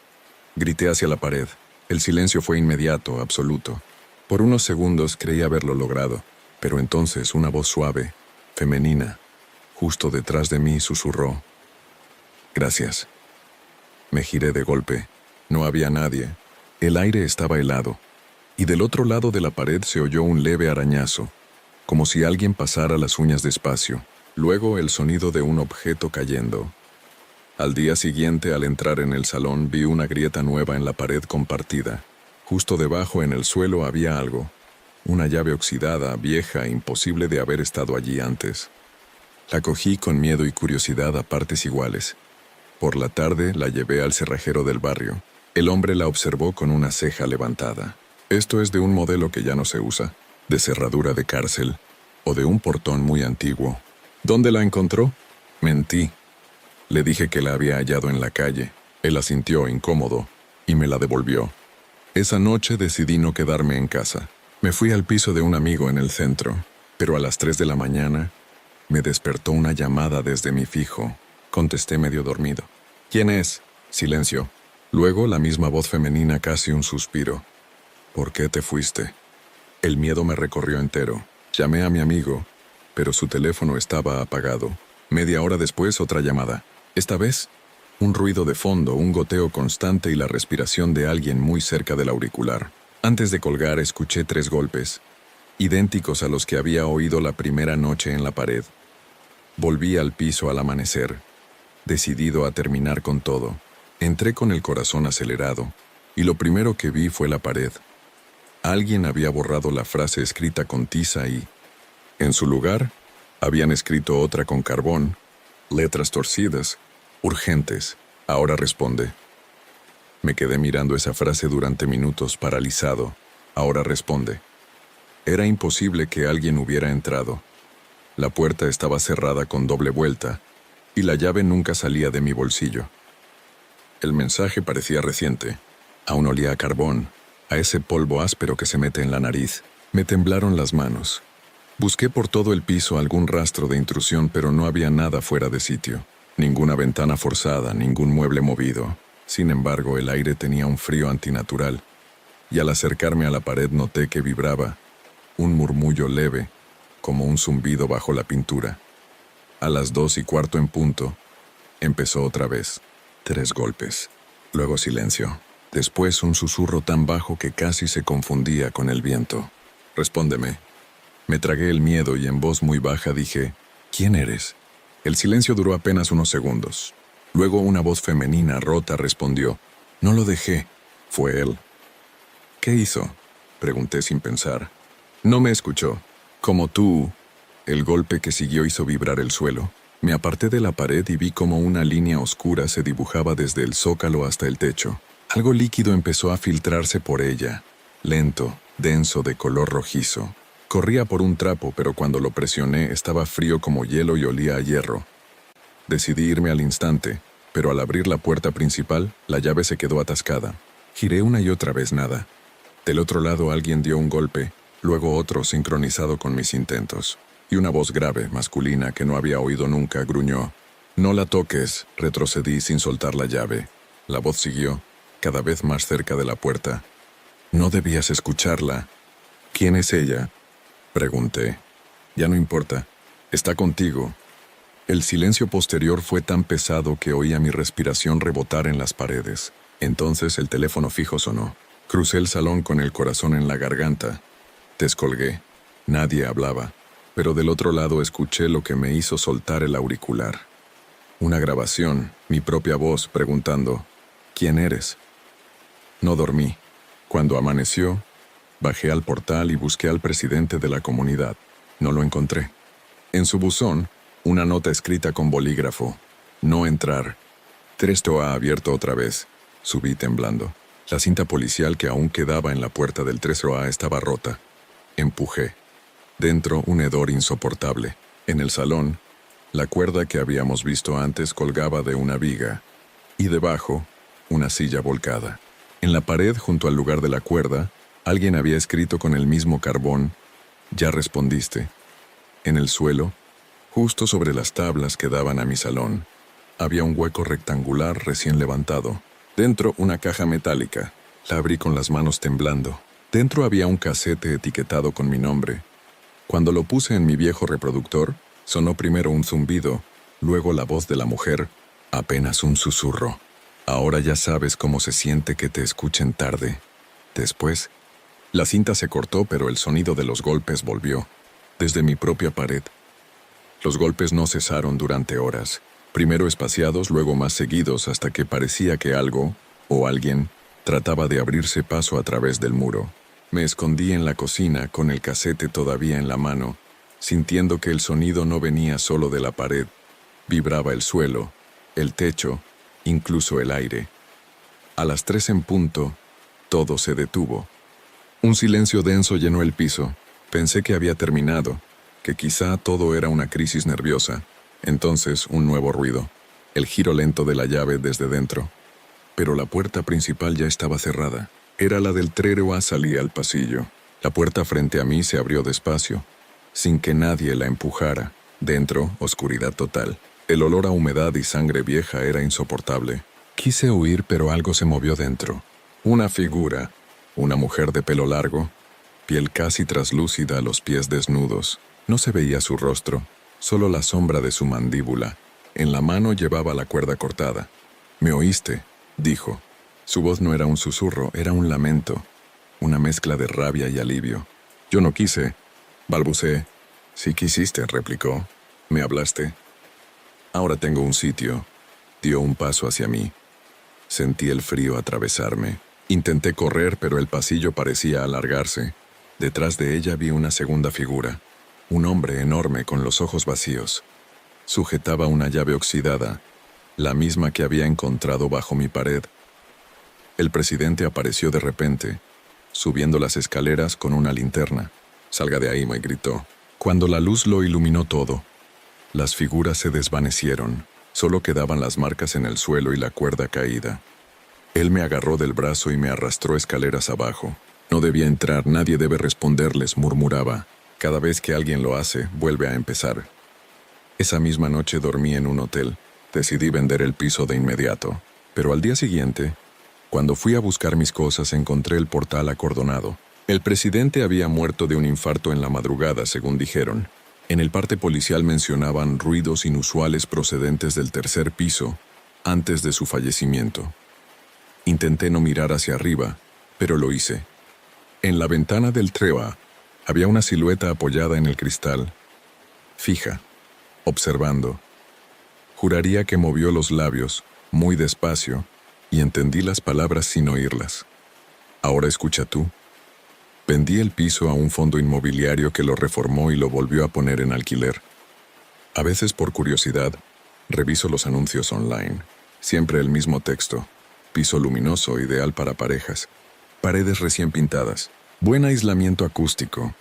Grité hacia la pared. El silencio fue inmediato, absoluto. Por unos segundos creí haberlo logrado, pero entonces una voz suave, femenina, justo detrás de mí susurró. Gracias. Me giré de golpe. No había nadie. El aire estaba helado, y del otro lado de la pared se oyó un leve arañazo, como si alguien pasara las uñas despacio. Luego el sonido de un objeto cayendo. Al día siguiente, al entrar en el salón, vi una grieta nueva en la pared compartida. Justo debajo en el suelo había algo. Una llave oxidada, vieja, imposible de haber estado allí antes. La cogí con miedo y curiosidad a partes iguales. Por la tarde la llevé al cerrajero del barrio. El hombre la observó con una ceja levantada. Esto es de un modelo que ya no se usa, de cerradura de cárcel, o de un portón muy antiguo. ¿Dónde la encontró? Mentí. Le dije que la había hallado en la calle. Él asintió incómodo y me la devolvió. Esa noche decidí no quedarme en casa. Me fui al piso de un amigo en el centro, pero a las 3 de la mañana me despertó una llamada desde mi fijo. Contesté medio dormido. ¿Quién es? Silencio. Luego la misma voz femenina, casi un suspiro. ¿Por qué te fuiste? El miedo me recorrió entero. Llamé a mi amigo, pero su teléfono estaba apagado. Media hora después, otra llamada. Esta vez, un ruido de fondo, un goteo constante y la respiración de alguien muy cerca del auricular. Antes de colgar, escuché 3 golpes, idénticos a los que había oído la primera noche en la pared. Volví al piso al amanecer, decidido a terminar con todo. Entré con el corazón acelerado, y lo primero que vi fue la pared. Alguien había borrado la frase escrita con tiza y, en su lugar, habían escrito otra con carbón, letras torcidas, urgentes. Ahora responde. Me quedé mirando esa frase durante minutos, paralizado. Ahora responde. Era imposible que alguien hubiera entrado. La puerta estaba cerrada con doble vuelta, y la llave nunca salía de mi bolsillo. El mensaje parecía reciente. Aún olía a carbón, a ese polvo áspero que se mete en la nariz. Me temblaron las manos. Busqué por todo el piso algún rastro de intrusión, pero no había nada fuera de sitio. Ninguna ventana forzada, ningún mueble movido. Sin embargo, el aire tenía un frío antinatural, y al acercarme a la pared noté que vibraba, un murmullo leve, como un zumbido bajo la pintura. A las 2:15 en punto, empezó otra vez. 3 golpes. Luego silencio. Después un susurro tan bajo que casi se confundía con el viento. Respóndeme. Me tragué el miedo y en voz muy baja dije, ¿quién eres? El silencio duró apenas unos segundos. Luego una voz femenina rota respondió, no lo dejé. Fue él. ¿Qué hizo? Pregunté sin pensar. No me escuchó. Como tú. El golpe que siguió hizo vibrar el suelo. Me aparté de la pared y vi como una línea oscura se dibujaba desde el zócalo hasta el techo. Algo líquido empezó a filtrarse por ella, lento, denso, de color rojizo. Corría por un trapo, pero cuando lo presioné estaba frío como hielo y olía a hierro. Decidí irme al instante, pero al abrir la puerta principal, la llave se quedó atascada. Giré una y otra vez nada. Del otro lado alguien dio un golpe, luego otro sincronizado con mis intentos. Y una voz grave, masculina, que no había oído nunca, gruñó. «No la toques», retrocedí sin soltar la llave. La voz siguió, cada vez más cerca de la puerta. «No debías escucharla». «¿Quién es ella?», pregunté. «Ya no importa. Está contigo». El silencio posterior fue tan pesado que oía mi respiración rebotar en las paredes. Entonces el teléfono fijo sonó. Crucé el salón con el corazón en la garganta. Descolgué. Nadie hablaba, pero del otro lado escuché lo que me hizo soltar el auricular. Una grabación, mi propia voz preguntando, ¿quién eres? No dormí. Cuando amaneció, bajé al portal y busqué al presidente de la comunidad. No lo encontré. En su buzón, una nota escrita con bolígrafo. No entrar. Tresto ha abierto otra vez. Subí temblando. La cinta policial que aún quedaba en la puerta del 3A estaba rota. Empujé. Dentro, un hedor insoportable. En el salón, la cuerda que habíamos visto antes colgaba de una viga. Y debajo, una silla volcada. En la pared, junto al lugar de la cuerda, alguien había escrito con el mismo carbón, «Ya respondiste». En el suelo, justo sobre las tablas que daban a mi salón, había un hueco rectangular recién levantado. Dentro, una caja metálica. La abrí con las manos temblando. Dentro había un casete etiquetado con mi nombre. Cuando lo puse en mi viejo reproductor, sonó primero un zumbido, luego la voz de la mujer, apenas un susurro. Ahora ya sabes cómo se siente que te escuchen tarde. Después, la cinta se cortó, pero el sonido de los golpes volvió, desde mi propia pared. Los golpes no cesaron durante horas, primero espaciados, luego más seguidos, hasta que parecía que algo, o alguien, trataba de abrirse paso a través del muro. Me escondí en la cocina con el casete todavía en la mano, sintiendo que el sonido no venía solo de la pared. Vibraba el suelo, el techo, incluso el aire. A las 3 en punto, todo se detuvo. Un silencio denso llenó el piso. Pensé que había terminado, que quizá todo era una crisis nerviosa. Entonces, un nuevo ruido, el giro lento de la llave desde dentro. Pero la puerta principal ya estaba cerrada. Era la del 3A, salía al pasillo. La puerta frente a mí se abrió despacio, sin que nadie la empujara. Dentro, oscuridad total. El olor a humedad y sangre vieja era insoportable. Quise huir, pero algo se movió dentro. Una figura, una mujer de pelo largo, piel casi traslúcida, los pies desnudos. No se veía su rostro, solo la sombra de su mandíbula. En la mano llevaba la cuerda cortada. «¿Me oíste?», dijo. Su voz no era un susurro, era un lamento, una mezcla de rabia y alivio. «Yo no quise», balbuceé. «Sí quisiste», replicó. «Me hablaste». «Ahora tengo un sitio». Dio un paso hacia mí. Sentí el frío atravesarme. Intenté correr, pero el pasillo parecía alargarse. Detrás de ella vi una segunda figura. Un hombre enorme con los ojos vacíos. Sujetaba una llave oxidada, la misma que había encontrado bajo mi pared. El presidente apareció de repente, subiendo las escaleras con una linterna. «Salga de ahí», me gritó. Cuando la luz lo iluminó todo, las figuras se desvanecieron. Solo quedaban las marcas en el suelo y la cuerda caída. Él me agarró del brazo y me arrastró escaleras abajo. «No debía entrar, nadie debe responderles», murmuraba. «Cada vez que alguien lo hace, vuelve a empezar». Esa misma noche dormí en un hotel. Decidí vender el piso de inmediato. Pero al día siguiente, cuando fui a buscar mis cosas, encontré el portal acordonado. El presidente había muerto de un infarto en la madrugada, según dijeron. En el parte policial mencionaban ruidos inusuales procedentes del 3er piso antes de su fallecimiento. Intenté no mirar hacia arriba, pero lo hice. En la ventana del 3A había una silueta apoyada en el cristal, fija, observando. Juraría que movió los labios, muy despacio, y entendí las palabras sin oírlas. «Ahora escucha tú». Vendí el piso a un fondo inmobiliario que lo reformó y lo volvió a poner en alquiler. A veces, por curiosidad, reviso los anuncios online. Siempre el mismo texto. Piso luminoso, ideal para parejas. Paredes recién pintadas. Buen aislamiento acústico.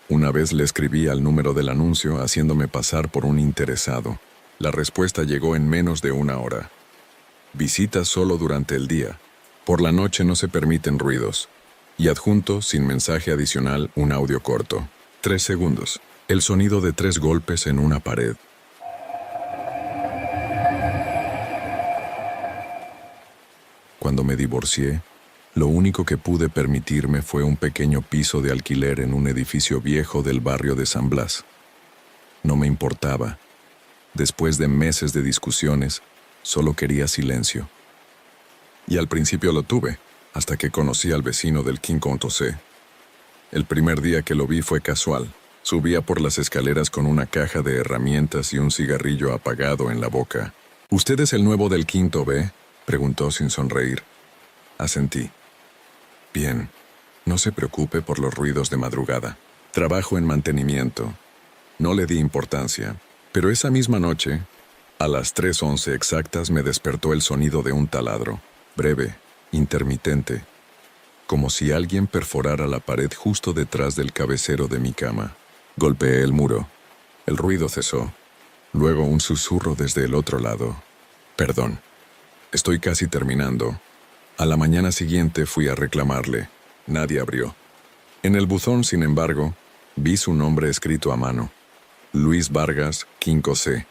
Una vez le escribí al número del anuncio haciéndome pasar por un interesado. La respuesta llegó en menos de una hora. Visitas solo durante el día. Por la noche no se permiten ruidos. Y adjunto, sin mensaje adicional, un audio corto. 3 segundos. El sonido de 3 golpes en una pared. Cuando me divorcié, lo único que pude permitirme fue un pequeño piso de alquiler en un edificio viejo del barrio de San Blas. No me importaba. Después de meses de discusiones, solo quería silencio. Y al principio lo tuve. hasta que conocí al vecino del Quinconce. El primer día que lo vi fue casual. Subía por las escaleras con una caja de herramientas y un cigarrillo apagado en la boca. ¿Usted es el nuevo del quinto B?, preguntó sin sonreír. Asentí. Bien, no se preocupe por los ruidos de madrugada. Trabajo en mantenimiento. No le di importancia, pero esa misma noche, a las 3:11 exactas, me despertó el sonido de un taladro, breve, intermitente, como si alguien perforara la pared justo detrás del cabecero de mi cama. Golpeé el muro. El ruido cesó. Luego un susurro desde el otro lado. Perdón. Estoy casi terminando. A la mañana siguiente fui a reclamarle. Nadie abrió. En el buzón, sin embargo, vi su nombre escrito a mano. Luis Vargas, Quinconce.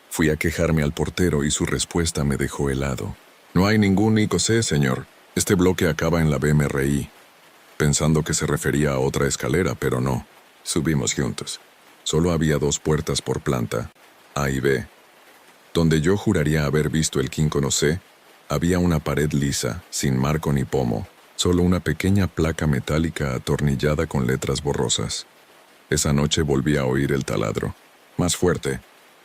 Fui a quejarme al portero y su respuesta me dejó helado. No hay ningún Quinconce, señor. Este bloque acaba en la BMRI. Pensando que se refería a otra escalera, pero no. Subimos juntos. Solo había 2 puertas por planta, A y B. Donde yo juraría haber visto el Quinconce, había una pared lisa, sin marco ni pomo, solo una pequeña placa metálica atornillada con letras borrosas. Esa noche volví a oír el taladro. Más fuerte.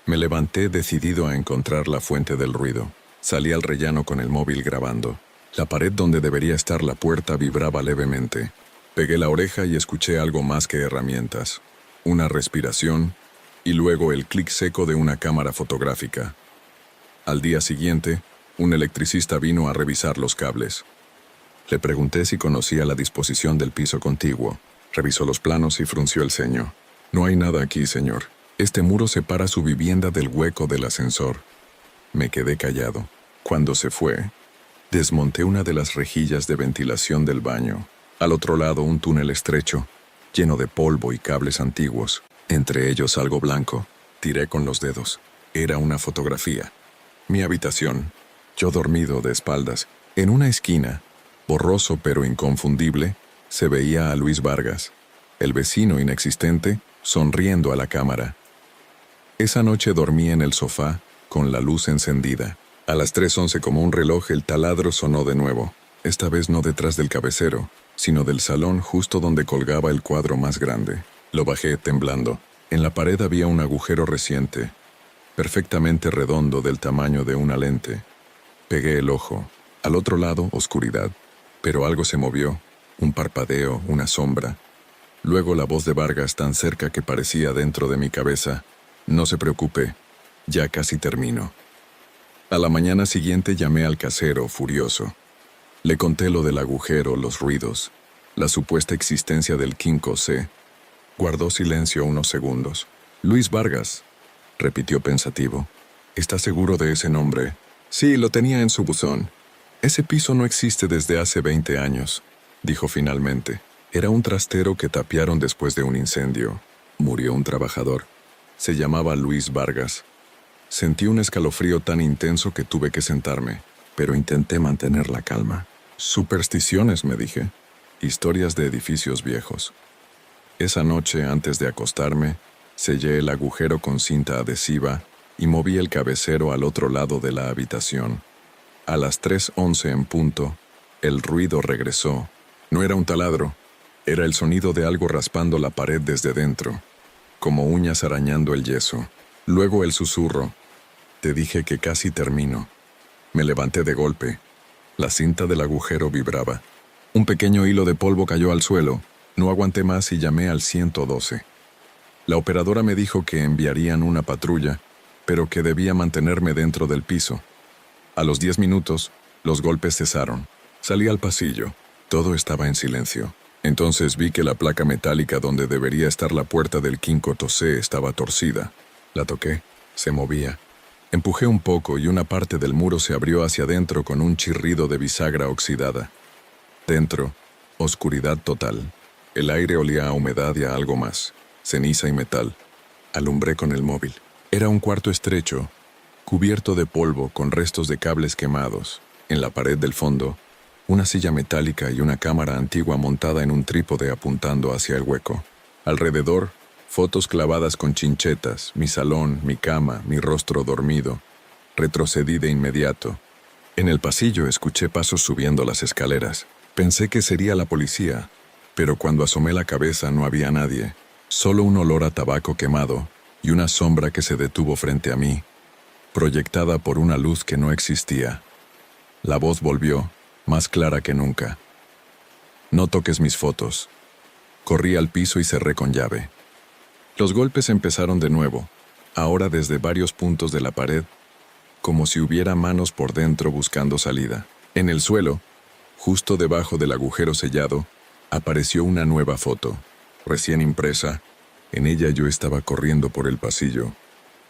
Me levanté decidido a encontrar la fuente del ruido. Salí al rellano con el móvil grabando. La pared donde debería estar la puerta vibraba levemente. Pegué la oreja y escuché algo más que herramientas. Una respiración y luego el clic seco de una cámara fotográfica. Al día siguiente, un electricista vino a revisar los cables. Le pregunté si conocía la disposición del piso contiguo. Revisó los planos y frunció el ceño. No hay nada aquí, señor. Este muro separa su vivienda del hueco del ascensor. Me quedé callado. Cuando se fue, desmonté una de las rejillas de ventilación del baño. Al otro lado, un túnel estrecho, lleno de polvo y cables antiguos. Entre ellos algo blanco. Tiré con los dedos. Era una fotografía. Mi habitación. Yo dormido de espaldas. En una esquina, borroso pero inconfundible, se veía a Luis Vargas, el vecino inexistente, sonriendo a la cámara. Esa noche dormí en el sofá, con la luz encendida. A las 3:11, como un reloj, el taladro sonó de nuevo. Esta vez no detrás del cabecero, sino del salón justo donde colgaba el cuadro más grande. Lo bajé temblando. En la pared había un agujero reciente, perfectamente redondo, del tamaño de una lente. Pegué el ojo. Al otro lado, oscuridad. Pero algo se movió. Un parpadeo, una sombra. Luego la voz de Vargas, tan cerca que parecía dentro de mi cabeza. No se preocupe, ya casi termino. A la mañana siguiente llamé al casero, furioso. Le conté lo del agujero, los ruidos, la supuesta existencia del Quinconce. Guardó silencio unos segundos. Luis Vargas, repitió pensativo. ¿Está seguro de ese nombre? Sí, lo tenía en su buzón. Ese piso no existe desde hace 20 años, dijo finalmente. Era un trastero que tapiaron después de un incendio. Murió un trabajador. Se llamaba Luis Vargas. Sentí un escalofrío tan intenso que tuve que sentarme, pero intenté mantener la calma. Supersticiones, me dije. Historias de edificios viejos. Esa noche, antes de acostarme, sellé el agujero con cinta adhesiva y moví el cabecero al otro lado de la habitación. A las 3:11 en punto, el ruido regresó. No era un taladro, era el sonido de algo raspando la pared desde dentro, como uñas arañando el yeso. Luego el susurro. Te dije que casi termino. Me levanté de golpe. La cinta del agujero vibraba. Un pequeño hilo de polvo cayó al suelo. No aguanté más y llamé al 112. La operadora me dijo que enviarían una patrulla, pero que debía mantenerme dentro del piso. A los 10 minutos, los golpes cesaron. Salí al pasillo. Todo estaba en silencio. Entonces vi que la placa metálica donde debería estar la puerta del Quinconce estaba torcida. La toqué. Se movía. Empujé un poco y una parte del muro se abrió hacia adentro con un chirrido de bisagra oxidada. Dentro, oscuridad total. El aire olía a humedad y a algo más, ceniza y metal. Alumbré con el móvil. Era un cuarto estrecho, cubierto de polvo con restos de cables quemados. En la pared del fondo, una silla metálica y una cámara antigua montada en un trípode apuntando hacia el hueco. Alrededor, fotos clavadas con chinchetas, mi salón, mi cama, mi rostro dormido. Retrocedí de inmediato. En el pasillo escuché pasos subiendo las escaleras. Pensé que sería la policía, pero cuando asomé la cabeza no había nadie, solo un olor a tabaco quemado y una sombra que se detuvo frente a mí, proyectada por una luz que no existía. La voz volvió, más clara que nunca. No toques mis fotos. Corrí al piso y cerré con llave. Los golpes empezaron de nuevo, ahora desde varios puntos de la pared, como si hubiera manos por dentro buscando salida. En el suelo, justo debajo del agujero sellado, apareció una nueva foto, recién impresa. En ella yo estaba corriendo por el pasillo,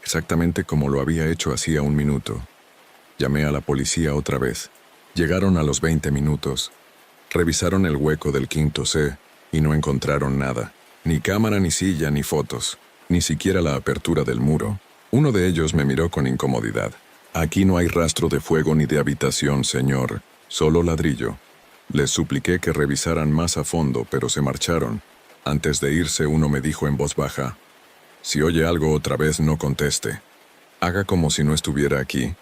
exactamente como lo había hecho hacía un minuto. Llamé a la policía otra vez. Llegaron a los 20 minutos. Revisaron el hueco del quinto C y no encontraron nada. Ni cámara, ni silla, ni fotos. Ni siquiera la apertura del muro. Uno de ellos me miró con incomodidad. Aquí no hay rastro de fuego ni de habitación, señor. Solo ladrillo. Les supliqué que revisaran más a fondo, pero se marcharon. Antes de irse, uno me dijo en voz baja: si oye algo otra vez, no conteste. Haga como si no estuviera aquí.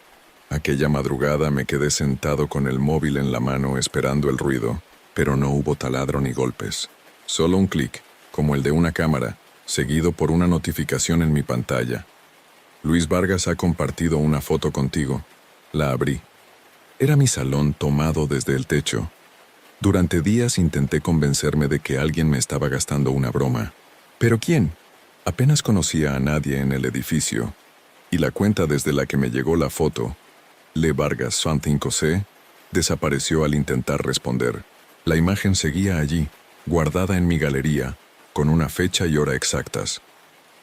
Aquella madrugada me quedé sentado con el móvil en la mano esperando el ruido, pero no hubo taladro ni golpes. Solo un clic, como el de una cámara, seguido por una notificación en mi pantalla. Luis Vargas ha compartido una foto contigo. La abrí. Era mi salón tomado desde el techo. Durante días intenté convencerme de que alguien me estaba gastando una broma. ¿Pero quién? Apenas conocía a nadie en el edificio. Y la cuenta desde la que me llegó la foto, Le Vargas Fan 5C, desapareció al intentar responder. La imagen seguía allí, guardada en mi galería, con una fecha y hora exactas.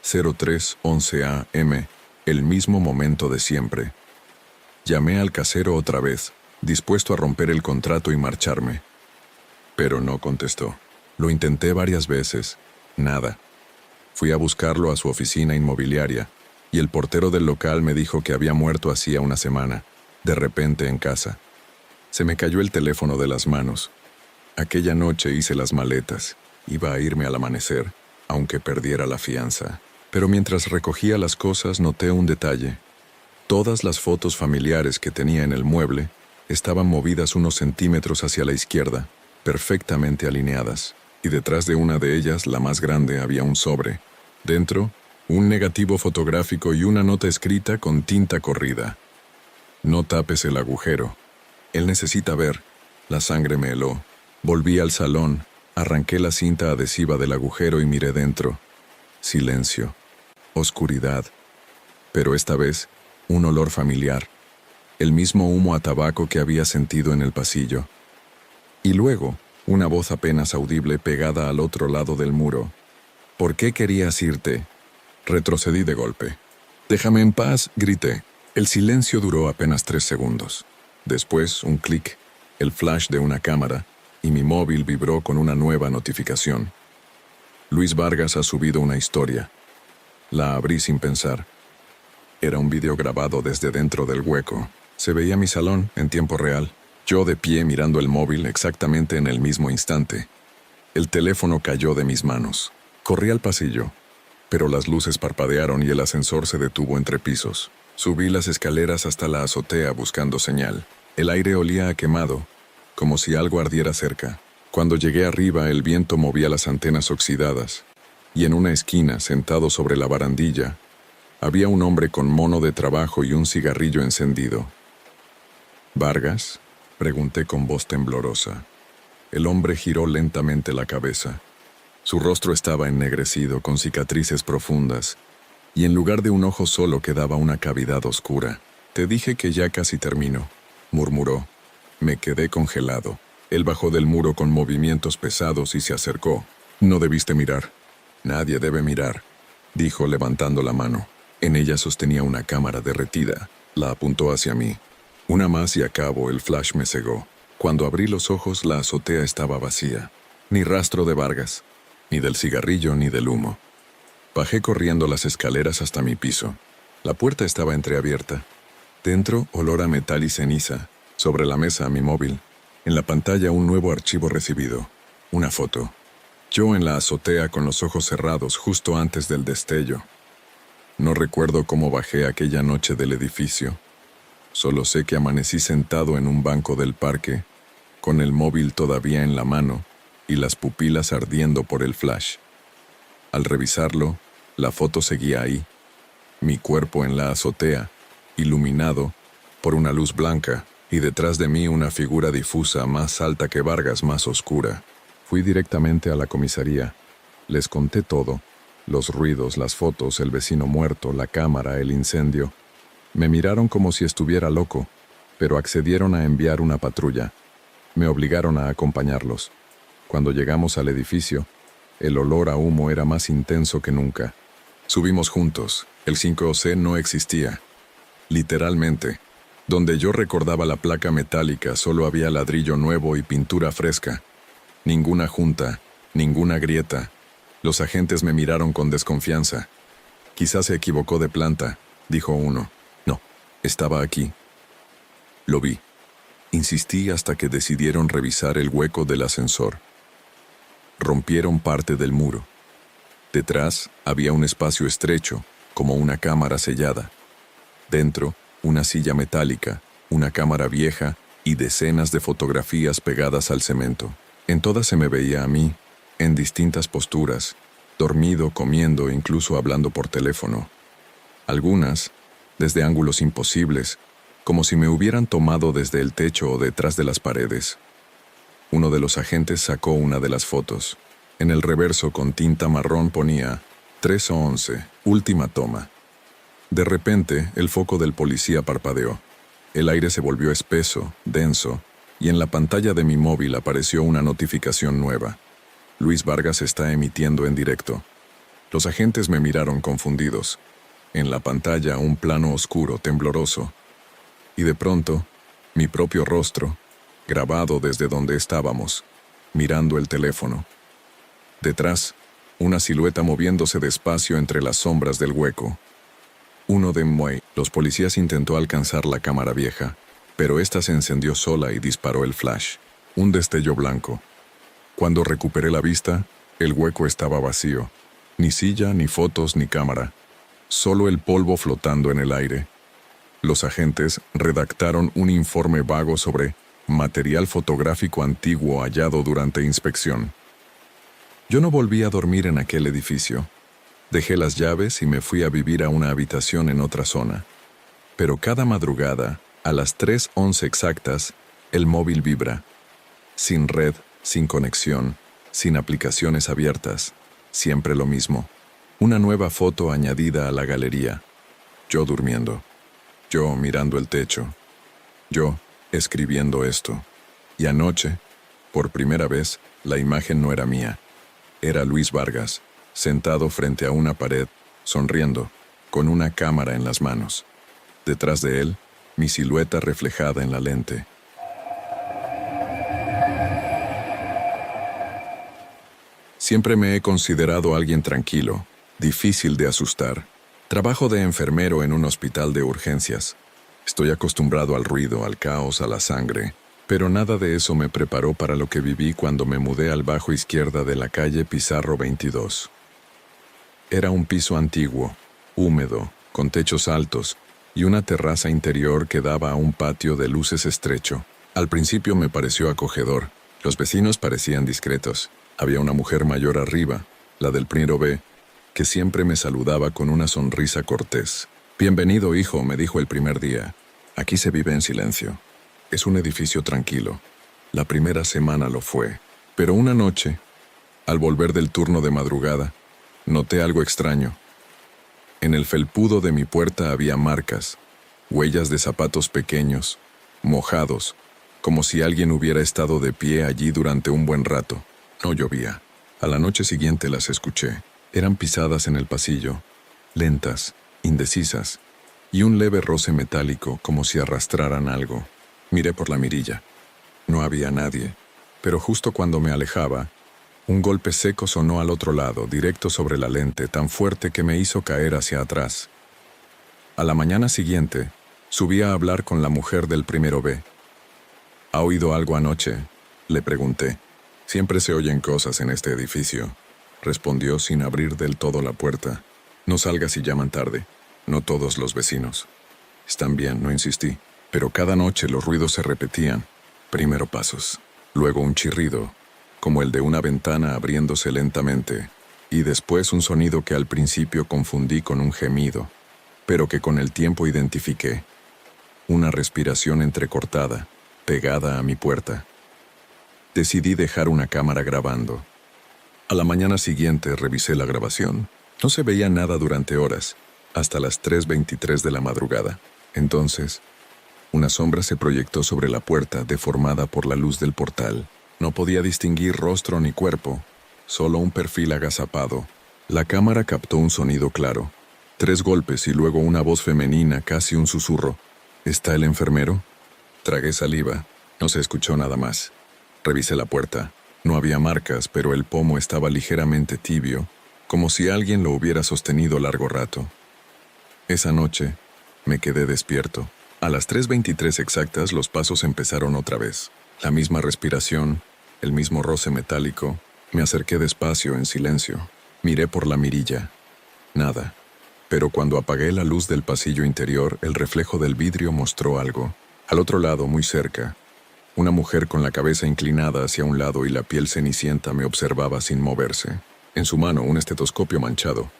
03:11 AM, el mismo momento de siempre. Llamé al casero otra vez, dispuesto a romper el contrato y marcharme. Pero no contestó. Lo intenté varias veces. Nada. Fui a buscarlo a su oficina inmobiliaria, y el portero del local me dijo que había muerto hacía una semana, de repente en casa. Se me cayó el teléfono de las manos. Aquella noche hice las maletas. Iba a irme al amanecer, aunque perdiera la fianza. Pero mientras recogía las cosas noté un detalle. Todas las fotos familiares que tenía en el mueble estaban movidas unos centímetros hacia la izquierda, perfectamente alineadas, y detrás de una de ellas, la más grande, había un sobre. Dentro, un negativo fotográfico y una nota escrita con tinta corrida. No tapes el agujero. Él necesita ver. La sangre me heló. Volví al salón, arranqué la cinta adhesiva del agujero y miré dentro. Silencio. Oscuridad. Pero esta vez, un olor familiar. El mismo humo a tabaco que había sentido en el pasillo. Y luego, una voz apenas audible pegada al otro lado del muro. ¿Por qué querías irte? Retrocedí de golpe. Déjame en paz, grité. El silencio duró apenas 3 segundos. Después, un clic, el flash de una cámara, y mi móvil vibró con una nueva notificación. Luis Vargas ha subido una historia. La abrí sin pensar. Era un video grabado desde dentro del hueco. Se veía mi salón en tiempo real. Yo de pie mirando el móvil exactamente en el mismo instante. El teléfono cayó de mis manos. Corrí al pasillo, pero las luces parpadearon y el ascensor se detuvo entre pisos. Subí las escaleras hasta la azotea buscando señal. El aire olía a quemado, como si algo ardiera cerca. Cuando llegué arriba, el viento movía las antenas oxidadas, y en una esquina, sentado sobre la barandilla, había un hombre con mono de trabajo y un cigarrillo encendido. ¿Vargas?, pregunté con voz temblorosa. El hombre giró lentamente la cabeza. Su rostro estaba ennegrecido, con cicatrices profundas, y en lugar de un ojo solo quedaba una cavidad oscura. «Te dije que ya casi termino», murmuró. Me quedé congelado. Él bajó del muro con movimientos pesados y se acercó. «No debiste mirar». «Nadie debe mirar», dijo levantando la mano. En ella sostenía una cámara derretida. La apuntó hacia mí. Una más y acabó, el flash me cegó. Cuando abrí los ojos, la azotea estaba vacía. Ni rastro de Vargas, ni del cigarrillo, ni del humo. Bajé corriendo las escaleras hasta mi piso. La puerta estaba entreabierta. Dentro, olor a metal y ceniza. Sobre la mesa, mi móvil. En la pantalla, un nuevo archivo recibido. Una foto. Yo en la azotea con los ojos cerrados justo antes del destello. No recuerdo cómo bajé aquella noche del edificio. Solo sé que amanecí sentado en un banco del parque, con el móvil todavía en la mano y las pupilas ardiendo por el flash. Al revisarlo, la foto seguía ahí, mi cuerpo en la azotea, iluminado por una luz blanca, y detrás de mí una figura difusa más alta que Vargas, más oscura. Fui directamente a la comisaría. Les conté todo: los ruidos, las fotos, el vecino muerto, la cámara, el incendio. Me miraron como si estuviera loco, pero accedieron a enviar una patrulla. Me obligaron a acompañarlos. Cuando llegamos al edificio, el olor a humo era más intenso que nunca. Subimos juntos. El 5C no existía. Literalmente. Donde yo recordaba la placa metálica, solo había ladrillo nuevo y pintura fresca. Ninguna junta, ninguna grieta. Los agentes me miraron con desconfianza. Quizás se equivocó de planta, dijo uno. No, estaba aquí. Lo vi. Insistí hasta que decidieron revisar el hueco del ascensor. Rompieron parte del muro. Detrás había un espacio estrecho, como una cámara sellada. Dentro, una silla metálica, una cámara vieja y decenas de fotografías pegadas al cemento. En todas se me veía a mí, en distintas posturas, dormido, comiendo, incluso hablando por teléfono. Algunas, desde ángulos imposibles, como si me hubieran tomado desde el techo o detrás de las paredes. Uno de los agentes sacó una de las fotos. En el reverso, con tinta marrón, ponía 3:11, última toma. De repente, el foco del policía parpadeó. El aire se volvió espeso, denso, y en la pantalla de mi móvil apareció una notificación nueva. Luis Vargas está emitiendo en directo. Los agentes me miraron confundidos. En la pantalla, un plano oscuro, tembloroso. Y de pronto, mi propio rostro, grabado desde donde estábamos, mirando el teléfono. Detrás, una silueta moviéndose despacio entre las sombras del hueco. Uno de Muay. Los policías intentó alcanzar la cámara vieja, pero ésta se encendió sola y disparó el flash. Un destello blanco. Cuando recuperé la vista, el hueco estaba vacío. Ni silla, ni fotos, ni cámara. Solo el polvo flotando en el aire. Los agentes redactaron un informe vago sobre material fotográfico antiguo hallado durante inspección. Yo no volví a dormir en aquel edificio. Dejé las llaves y me fui a vivir a una habitación en otra zona. Pero cada madrugada, a las 3:11 exactas, el móvil vibra. Sin red, sin conexión, sin aplicaciones abiertas. Siempre lo mismo. Una nueva foto añadida a la galería. Yo durmiendo. Yo mirando el techo. Yo escribiendo esto. Y anoche, por primera vez, la imagen no era mía. Era Luis Vargas, sentado frente a una pared, sonriendo, con una cámara en las manos. Detrás de él, mi silueta reflejada en la lente. Siempre me he considerado alguien tranquilo, difícil de asustar. Trabajo de enfermero en un hospital de urgencias. Estoy acostumbrado al ruido, al caos, a la sangre, pero nada de eso me preparó para lo que viví cuando me mudé al bajo izquierda de la calle Pizarro 22. Era un piso antiguo, húmedo, con techos altos, y una terraza interior que daba a un patio de luces estrecho. Al principio me pareció acogedor. Los vecinos parecían discretos. Había una mujer mayor arriba, la del primero B, que siempre me saludaba con una sonrisa cortés. «Bienvenido, hijo», me dijo el primer día. «Aquí se vive en silencio. Es un edificio tranquilo». La primera semana lo fue. Pero una noche, al volver del turno de madrugada, noté algo extraño. En el felpudo de mi puerta había marcas, huellas de zapatos pequeños, mojados, como si alguien hubiera estado de pie allí durante un buen rato. No llovía. A la noche siguiente las escuché. Eran pisadas en el pasillo, lentas, indecisas, y un leve roce metálico como si arrastraran algo. Miré por la mirilla. No había nadie, pero justo cuando me alejaba, un golpe seco sonó al otro lado, directo sobre la lente, tan fuerte que me hizo caer hacia atrás. A la mañana siguiente, subí a hablar con la mujer del primero B. «¿Ha oído algo anoche?», le pregunté. «Siempre se oyen cosas en este edificio», respondió sin abrir del todo la puerta. «No salgas si llaman tarde. No todos los vecinos». «Están bien», no insistí. Pero cada noche los ruidos se repetían. Primero pasos, luego un chirrido, como el de una ventana abriéndose lentamente, y después un sonido que al principio confundí con un gemido, pero que con el tiempo identifiqué. Una respiración entrecortada, pegada a mi puerta. Decidí dejar una cámara grabando. A la mañana siguiente revisé la grabación. No se veía nada durante horas, hasta las 3:23 de la madrugada. Entonces, una sombra se proyectó sobre la puerta deformada por la luz del portal. No podía distinguir rostro ni cuerpo, solo un perfil agazapado. La cámara captó un sonido claro. 3 golpes y luego una voz femenina, casi un susurro. ¿Está el enfermero? Tragué saliva. No se escuchó nada más. Revisé la puerta. No había marcas, pero el pomo estaba ligeramente tibio, como si alguien lo hubiera sostenido largo rato. Esa noche, me quedé despierto. A las 3:23 exactas los pasos empezaron otra vez. La misma respiración, el mismo roce metálico. Me acerqué despacio, en silencio. Miré por la mirilla. Nada. Pero cuando apagué la luz del pasillo interior, el reflejo del vidrio mostró algo. Al otro lado, muy cerca, una mujer con la cabeza inclinada hacia un lado y la piel cenicienta me observaba sin moverse. En su mano, un estetoscopio manchado.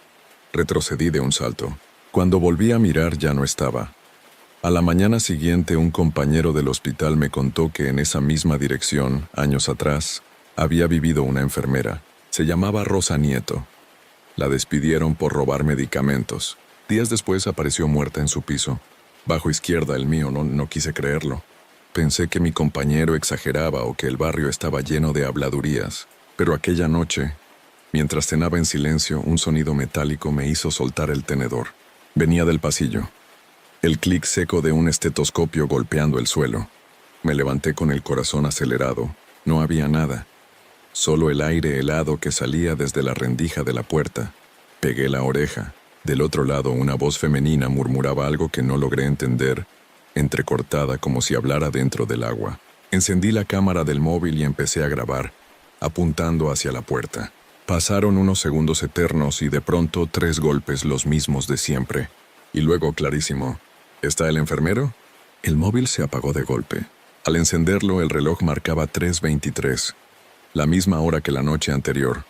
Retrocedí de un salto. Cuando volví a mirar, ya no estaba. A la mañana siguiente, un compañero del hospital me contó que en esa misma dirección, años atrás, había vivido una enfermera. Se llamaba Rosa Nieto. La despidieron por robar medicamentos. Días después apareció muerta en su piso. Bajo izquierda, el mío, no quise creerlo. Pensé que mi compañero exageraba o que el barrio estaba lleno de habladurías. Pero aquella noche, mientras cenaba en silencio, un sonido metálico me hizo soltar el tenedor. Venía del pasillo. El clic seco de un estetoscopio golpeando el suelo. Me levanté con el corazón acelerado. No había nada. Solo el aire helado que salía desde la rendija de la puerta. Pegué la oreja. Del otro lado, una voz femenina murmuraba algo que no logré entender, entrecortada como si hablara dentro del agua. Encendí la cámara del móvil y empecé a grabar, apuntando hacia la puerta. Pasaron unos segundos eternos y de pronto 3 golpes, los mismos de siempre. Y luego, clarísimo, ¿está el enfermero? El móvil se apagó de golpe. Al encenderlo, el reloj marcaba 3:23, la misma hora que la noche anterior.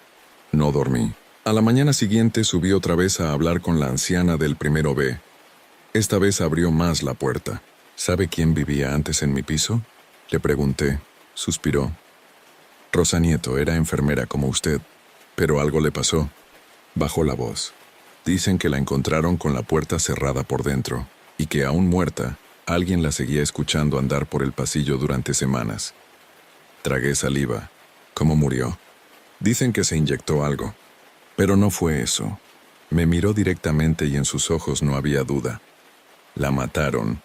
No dormí. A la mañana siguiente subí otra vez a hablar con la anciana del primero B. Esta vez abrió más la puerta. ¿Sabe quién vivía antes en mi piso? Le pregunté. Suspiró. Rosa Nieto era enfermera como usted, pero algo le pasó. Bajó la voz. Dicen que la encontraron con la puerta cerrada por dentro, y que aún muerta, alguien la seguía escuchando andar por el pasillo durante semanas. Tragué saliva. ¿Cómo murió? Dicen que se inyectó algo. Pero no fue eso. Me miró directamente y en sus ojos no había duda. La mataron.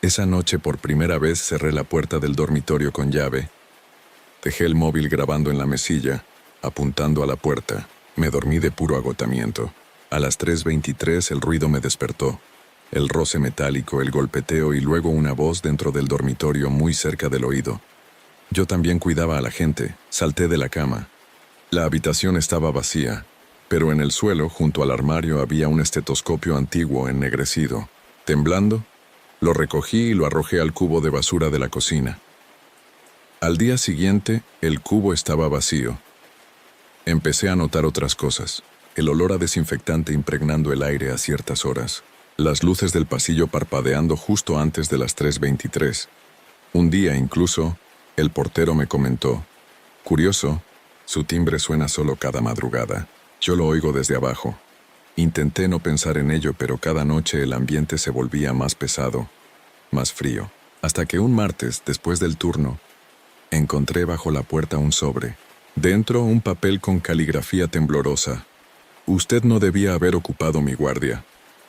Esa noche por primera vez cerré la puerta del dormitorio con llave. Dejé el móvil grabando en la mesilla, apuntando a la puerta. Me dormí de puro agotamiento. A las 3:23 el ruido me despertó. El roce metálico, el golpeteo y luego una voz dentro del dormitorio muy cerca del oído. Yo también cuidaba a la gente. Salté de la cama. La habitación estaba vacía, pero en el suelo, junto al armario, había un estetoscopio antiguo ennegrecido. Temblando, lo recogí y lo arrojé al cubo de basura de la cocina. Al día siguiente, el cubo estaba vacío. Empecé a notar otras cosas. El olor a desinfectante impregnando el aire a ciertas horas. Las luces del pasillo parpadeando justo antes de las 3:23. Un día incluso, el portero me comentó. Curioso, su timbre suena solo cada madrugada. Yo lo oigo desde abajo. Intenté no pensar en ello, pero cada noche el ambiente se volvía más pesado, más frío. Hasta que un martes, después del turno, encontré bajo la puerta un sobre. Dentro, un papel con caligrafía temblorosa. Usted no debía haber ocupado mi guardia.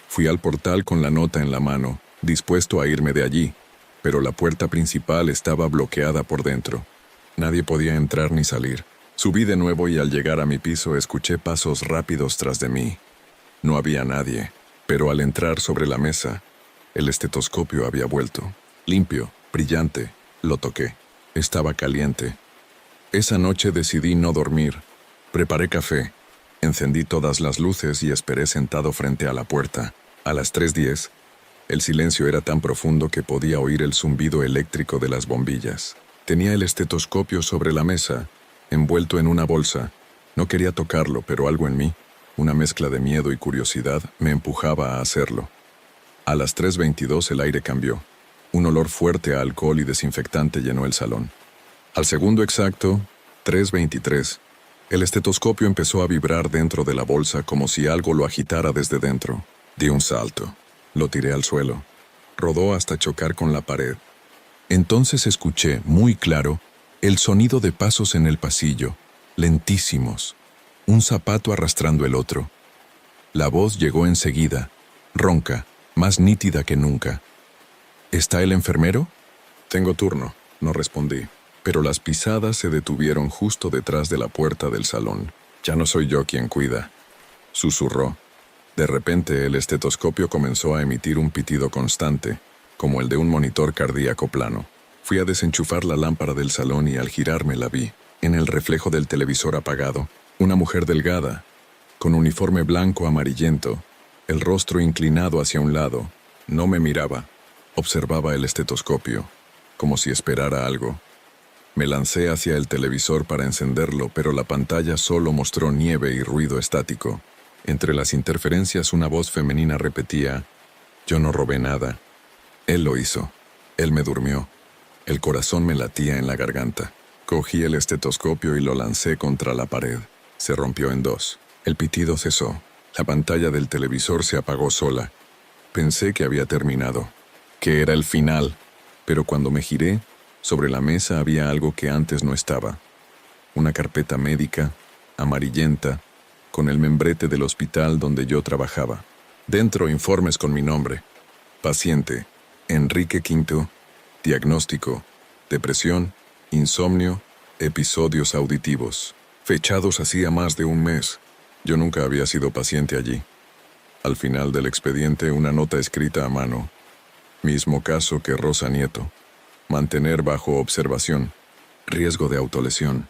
Fui al portal con la nota en la mano, dispuesto a irme de allí, pero la puerta principal estaba bloqueada por dentro. Nadie podía entrar ni salir. Subí de nuevo y al llegar a mi piso escuché pasos rápidos tras de mí. No había nadie, pero al entrar sobre la mesa, el estetoscopio había vuelto. Limpio, brillante, lo toqué. Estaba caliente. Esa noche decidí no dormir. Preparé café, encendí todas las luces y esperé sentado frente a la puerta. A las 3:10, El silencio era tan profundo que podía oír el zumbido eléctrico de las bombillas. Tenía el estetoscopio sobre la mesa, envuelto en una bolsa. No quería tocarlo, pero algo en mí, una mezcla de miedo y curiosidad, me empujaba a hacerlo. A las 3:22 el aire cambió. Un olor fuerte a alcohol y desinfectante llenó el salón. Al segundo exacto, 3:23, el estetoscopio empezó a vibrar dentro de la bolsa como si algo lo agitara desde dentro. Di un salto. Lo tiré al suelo. Rodó hasta chocar con la pared. Entonces escuché, muy claro, el sonido de pasos en el pasillo, lentísimos. Un zapato arrastrando el otro. La voz llegó enseguida, ronca, más nítida que nunca. ¿Está el enfermero? Tengo turno, no respondí, pero las pisadas se detuvieron justo detrás de la puerta del salón. Ya no soy yo quien cuida, susurró. De repente el estetoscopio comenzó a emitir un pitido constante, como el de un monitor cardíaco plano. Fui a desenchufar la lámpara del salón y al girarme la vi, en el reflejo del televisor apagado, una mujer delgada, con uniforme blanco amarillento, el rostro inclinado hacia un lado. No me miraba, observaba el estetoscopio, como si esperara algo. Me lancé hacia el televisor para encenderlo, pero la pantalla solo mostró nieve y ruido estático. Entre las interferencias una voz femenina repetía: «Yo no robé nada. Él lo hizo. Él me durmió». El corazón me latía en la garganta. Cogí el estetoscopio y lo lancé contra la pared. Se rompió en dos. El pitido cesó. La pantalla del televisor se apagó sola. Pensé que había terminado, que era el final, pero cuando me giré, sobre la mesa había algo que antes no estaba. Una carpeta médica, amarillenta, con el membrete del hospital donde yo trabajaba. Dentro informes con mi nombre. Paciente, Enrique Quinto. Diagnóstico: depresión, insomnio, episodios auditivos. Fechados hacía más de un mes. Yo nunca había sido paciente allí. Al final del expediente, una nota escrita a mano. Mismo caso que Rosa Nieto. Mantener bajo observación. Riesgo de autolesión.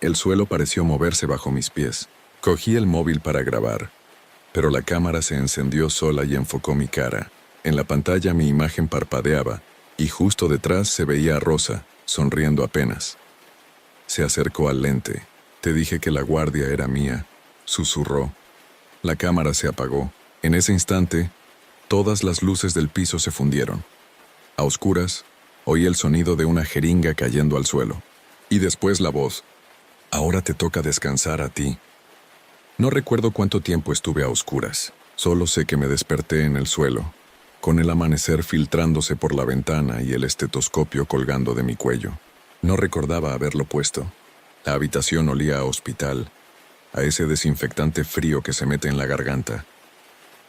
El suelo pareció moverse bajo mis pies. Cogí el móvil para grabar, pero la cámara se encendió sola y enfocó mi cara. En la pantalla mi imagen parpadeaba, y justo detrás se veía a Rosa, sonriendo apenas. Se acercó al lente. «Te dije que la guardia era mía», susurró. La cámara se apagó. En ese instante, todas las luces del piso se fundieron. A oscuras, oí el sonido de una jeringa cayendo al suelo. Y después la voz: «Ahora te toca descansar a ti». No recuerdo cuánto tiempo estuve a oscuras. Solo sé que me desperté en el suelo, con el amanecer filtrándose por la ventana y el estetoscopio colgando de mi cuello. No recordaba haberlo puesto. La habitación olía a hospital, a ese desinfectante frío que se mete en la garganta.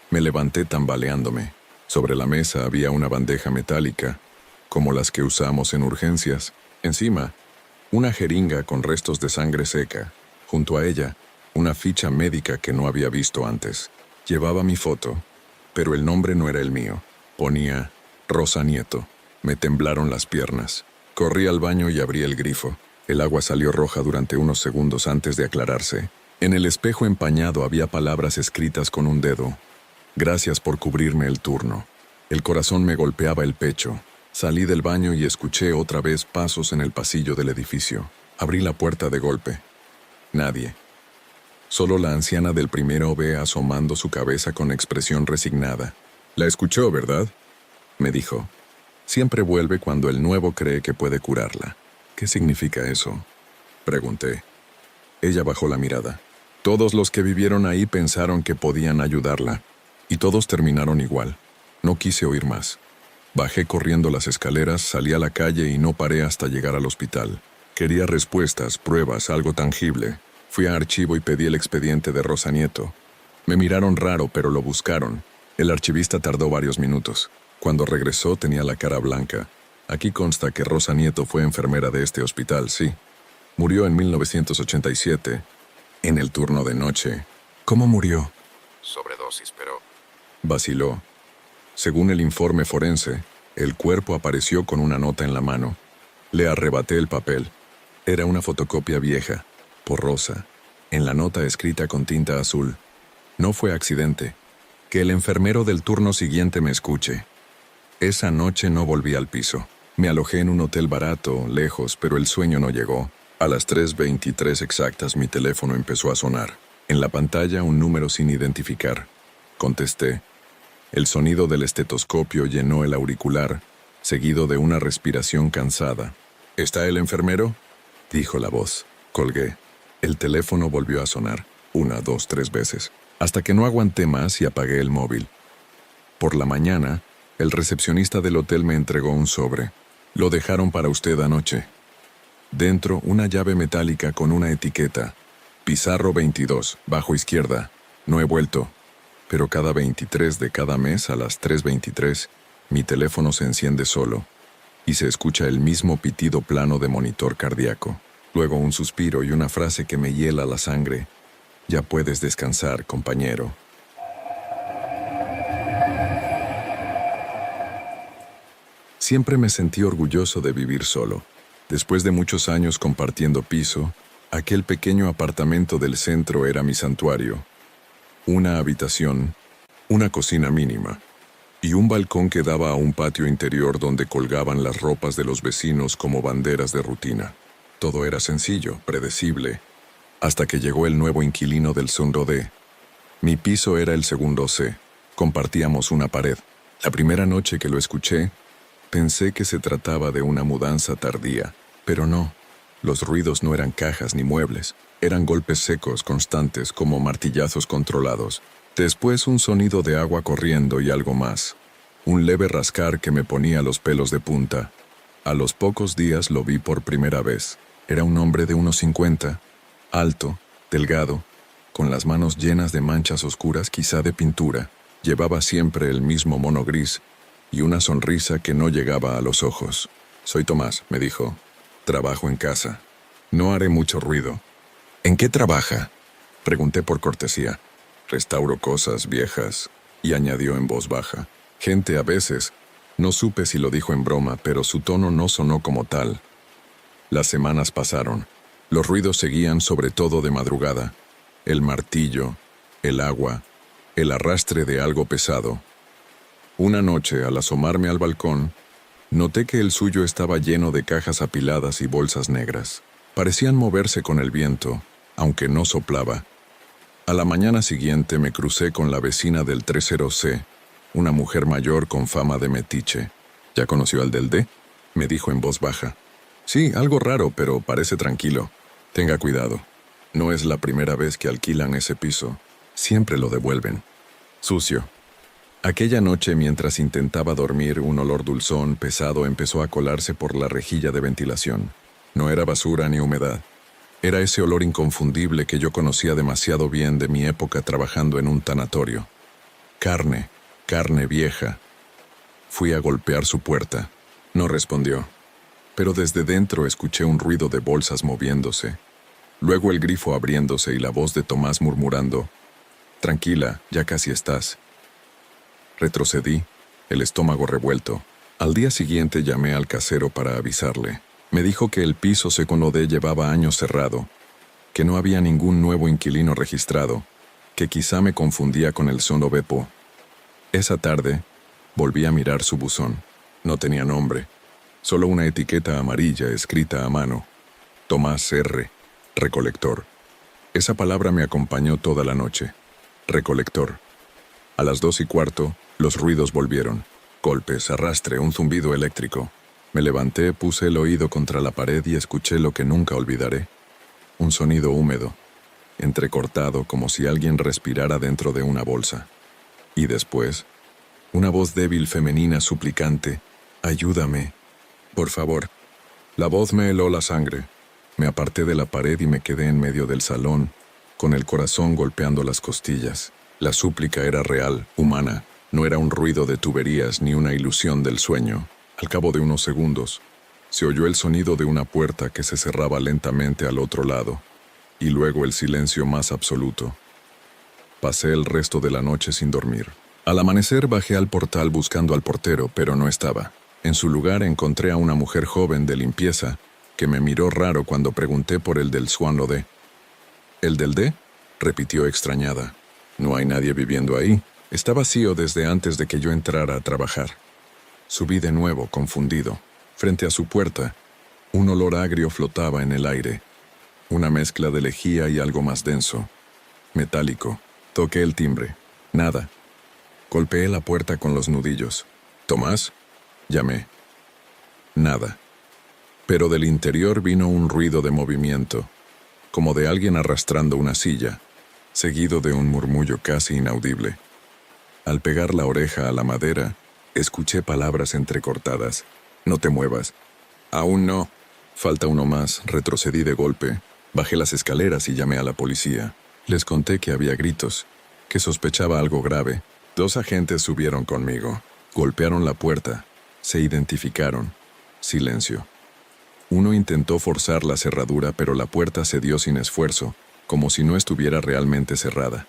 Me levanté tambaleándome. Sobre la mesa había una bandeja metálica, como las que usamos en urgencias. Encima, una jeringa con restos de sangre seca. Junto a ella, una ficha médica que no había visto antes. Llevaba mi foto, pero el nombre no era el mío. Ponía Rosa Nieto. Me temblaron las piernas. Corrí al baño y abrí el grifo. El agua salió roja durante unos segundos antes de aclararse. En el espejo empañado había palabras escritas con un dedo. «Gracias por cubrirme el turno». El corazón me golpeaba el pecho. Salí del baño y escuché otra vez pasos en el pasillo del edificio. Abrí la puerta de golpe. Nadie. Solo la anciana del primero B asomando su cabeza con expresión resignada. «La escuchó, ¿verdad?», me dijo. «Siempre vuelve cuando el nuevo cree que puede curarla». «¿Qué significa eso?», pregunté. Ella bajó la mirada. «Todos los que vivieron ahí pensaron que podían ayudarla, y todos terminaron igual». No quise oír más. Bajé corriendo las escaleras, salí a la calle y no paré hasta llegar al hospital. Quería respuestas, pruebas, algo tangible. Fui a archivo y pedí el expediente de Rosa Nieto. Me miraron raro, pero lo buscaron. El archivista tardó varios minutos. Cuando regresó tenía la cara blanca. «Aquí consta que Rosa Nieto fue enfermera de este hospital, sí. Murió en 1987, en el turno de noche». «¿Cómo murió?». Sobredosis, pero... Vaciló. Según el informe forense, el cuerpo apareció con una nota en la mano. Le arrebaté el papel. Era una fotocopia vieja, borrosa, en la nota escrita con tinta azul. «No fue accidente. Que el enfermero del turno siguiente me escuche. Esa noche no volví al piso. Me alojé en un hotel barato, lejos, pero el sueño no llegó. A las 3:23 exactas mi teléfono empezó a sonar. En la pantalla un número sin identificar. Contesté. El sonido del estetoscopio llenó el auricular, seguido de una respiración cansada. ¿Está el enfermero?, dijo la voz. Colgué. El teléfono volvió a sonar, 1, 2, 3 veces, hasta que no aguanté más y apagué el móvil. Por la mañana, el recepcionista del hotel me entregó un sobre. Lo dejaron para usted anoche. Dentro, una llave metálica con una etiqueta. Pizarro 22, bajo izquierda. No he vuelto. Pero cada 23 de cada mes a las 3:23, mi teléfono se enciende solo y se escucha el mismo pitido plano de monitor cardíaco. Luego un suspiro y una frase que me hiela la sangre. Ya puedes descansar, compañero. Siempre me sentí orgulloso de vivir solo. Después de muchos años compartiendo piso, aquel pequeño apartamento del centro era mi santuario. Una habitación, una cocina mínima y un balcón que daba a un patio interior donde colgaban las ropas de los vecinos como banderas de rutina. Todo era sencillo, predecible, hasta que llegó el nuevo inquilino del segundo D. Mi piso era el segundo C. Compartíamos una pared. La primera noche que lo escuché, pensé que se trataba de una mudanza tardía, pero no. Los ruidos no eran cajas ni muebles, eran golpes secos constantes como martillazos controlados. Después un sonido de agua corriendo y algo más. Un leve rascar que me ponía los pelos de punta. A los pocos días lo vi por primera vez. Era un hombre de unos 50, alto, delgado, con las manos llenas de manchas oscuras quizá de pintura. Llevaba siempre el mismo mono gris y una sonrisa que no llegaba a los ojos. «Soy Tomás», me dijo. «Trabajo en casa. No haré mucho ruido». «¿En qué trabaja?», pregunté por cortesía. «Restauro cosas viejas», y añadió en voz baja. «Gente a veces». No supe si lo dijo en broma, pero su tono no sonó como tal. Las semanas pasaron. Los ruidos seguían, sobre todo de madrugada. El martillo, el agua, el arrastre de algo pesado. Una noche, al asomarme al balcón, noté que el suyo estaba lleno de cajas apiladas y bolsas negras. Parecían moverse con el viento, aunque no soplaba. A la mañana siguiente me crucé con la vecina del 30C, una mujer mayor con fama de metiche. «¿Ya conoció al del D?», me dijo en voz baja. «Sí, algo raro, pero parece tranquilo. Tenga cuidado. No es la primera vez que alquilan ese piso. Siempre lo devuelven. Sucio». Aquella noche, mientras intentaba dormir, un olor dulzón, pesado, empezó a colarse por la rejilla de ventilación. No era basura ni humedad. Era ese olor inconfundible que yo conocía demasiado bien de mi época trabajando en un tanatorio. Carne vieja. Fui a golpear su puerta. No respondió. Pero desde dentro escuché un ruido de bolsas moviéndose. Luego el grifo abriéndose y la voz de Tomás murmurando: «Tranquila, ya casi estás». Retrocedí, el estómago revuelto. Al día siguiente llamé al casero para avisarle. Me dijo que el piso segundo D llevaba años cerrado, que no había ningún nuevo inquilino registrado, que quizá me confundía con el segundo Bepo. Esa tarde, volví a mirar su buzón. No tenía nombre, solo una etiqueta amarilla escrita a mano. Tomás R., recolector. Esa palabra me acompañó toda la noche. Recolector. A las 2:15, los ruidos volvieron. Golpes, arrastre, un zumbido eléctrico. Me levanté, puse el oído contra la pared y escuché lo que nunca olvidaré. Un sonido húmedo, entrecortado como si alguien respirara dentro de una bolsa. Y después, una voz débil femenina suplicante: «Ayúdame, por favor». La voz me heló la sangre. Me aparté de la pared y me quedé en medio del salón, con el corazón golpeando las costillas. La súplica era real, humana. No era un ruido de tuberías ni una ilusión del sueño. Al cabo de unos segundos, se oyó el sonido de una puerta que se cerraba lentamente al otro lado, y luego el silencio más absoluto. Pasé el resto de la noche sin dormir. Al amanecer bajé al portal buscando al portero, pero no estaba. En su lugar encontré a una mujer joven de limpieza que me miró raro cuando pregunté por el del segundo D. «¿El del D?», repitió extrañada. «No hay nadie viviendo ahí. Está vacío desde antes de que yo entrara a trabajar. Subí de nuevo, confundido. Frente a su puerta, un olor agrio flotaba en el aire. Una mezcla de lejía y algo más denso. Metálico. Toqué el timbre. Nada. Golpeé la puerta con los nudillos. «¿Tomás?», llamé. Nada. Pero del interior vino un ruido de movimiento, como de alguien arrastrando una silla, seguido de un murmullo casi inaudible. Al pegar la oreja a la madera, escuché palabras entrecortadas. «No te muevas». «Aún no». «Falta uno más». Retrocedí de golpe, bajé las escaleras y llamé a la policía. Les conté que había gritos, que sospechaba algo grave. 2 agentes subieron conmigo. Golpearon la puerta. Se identificaron. Silencio. Uno intentó forzar la cerradura, pero la puerta cedió sin esfuerzo, como si no estuviera realmente cerrada.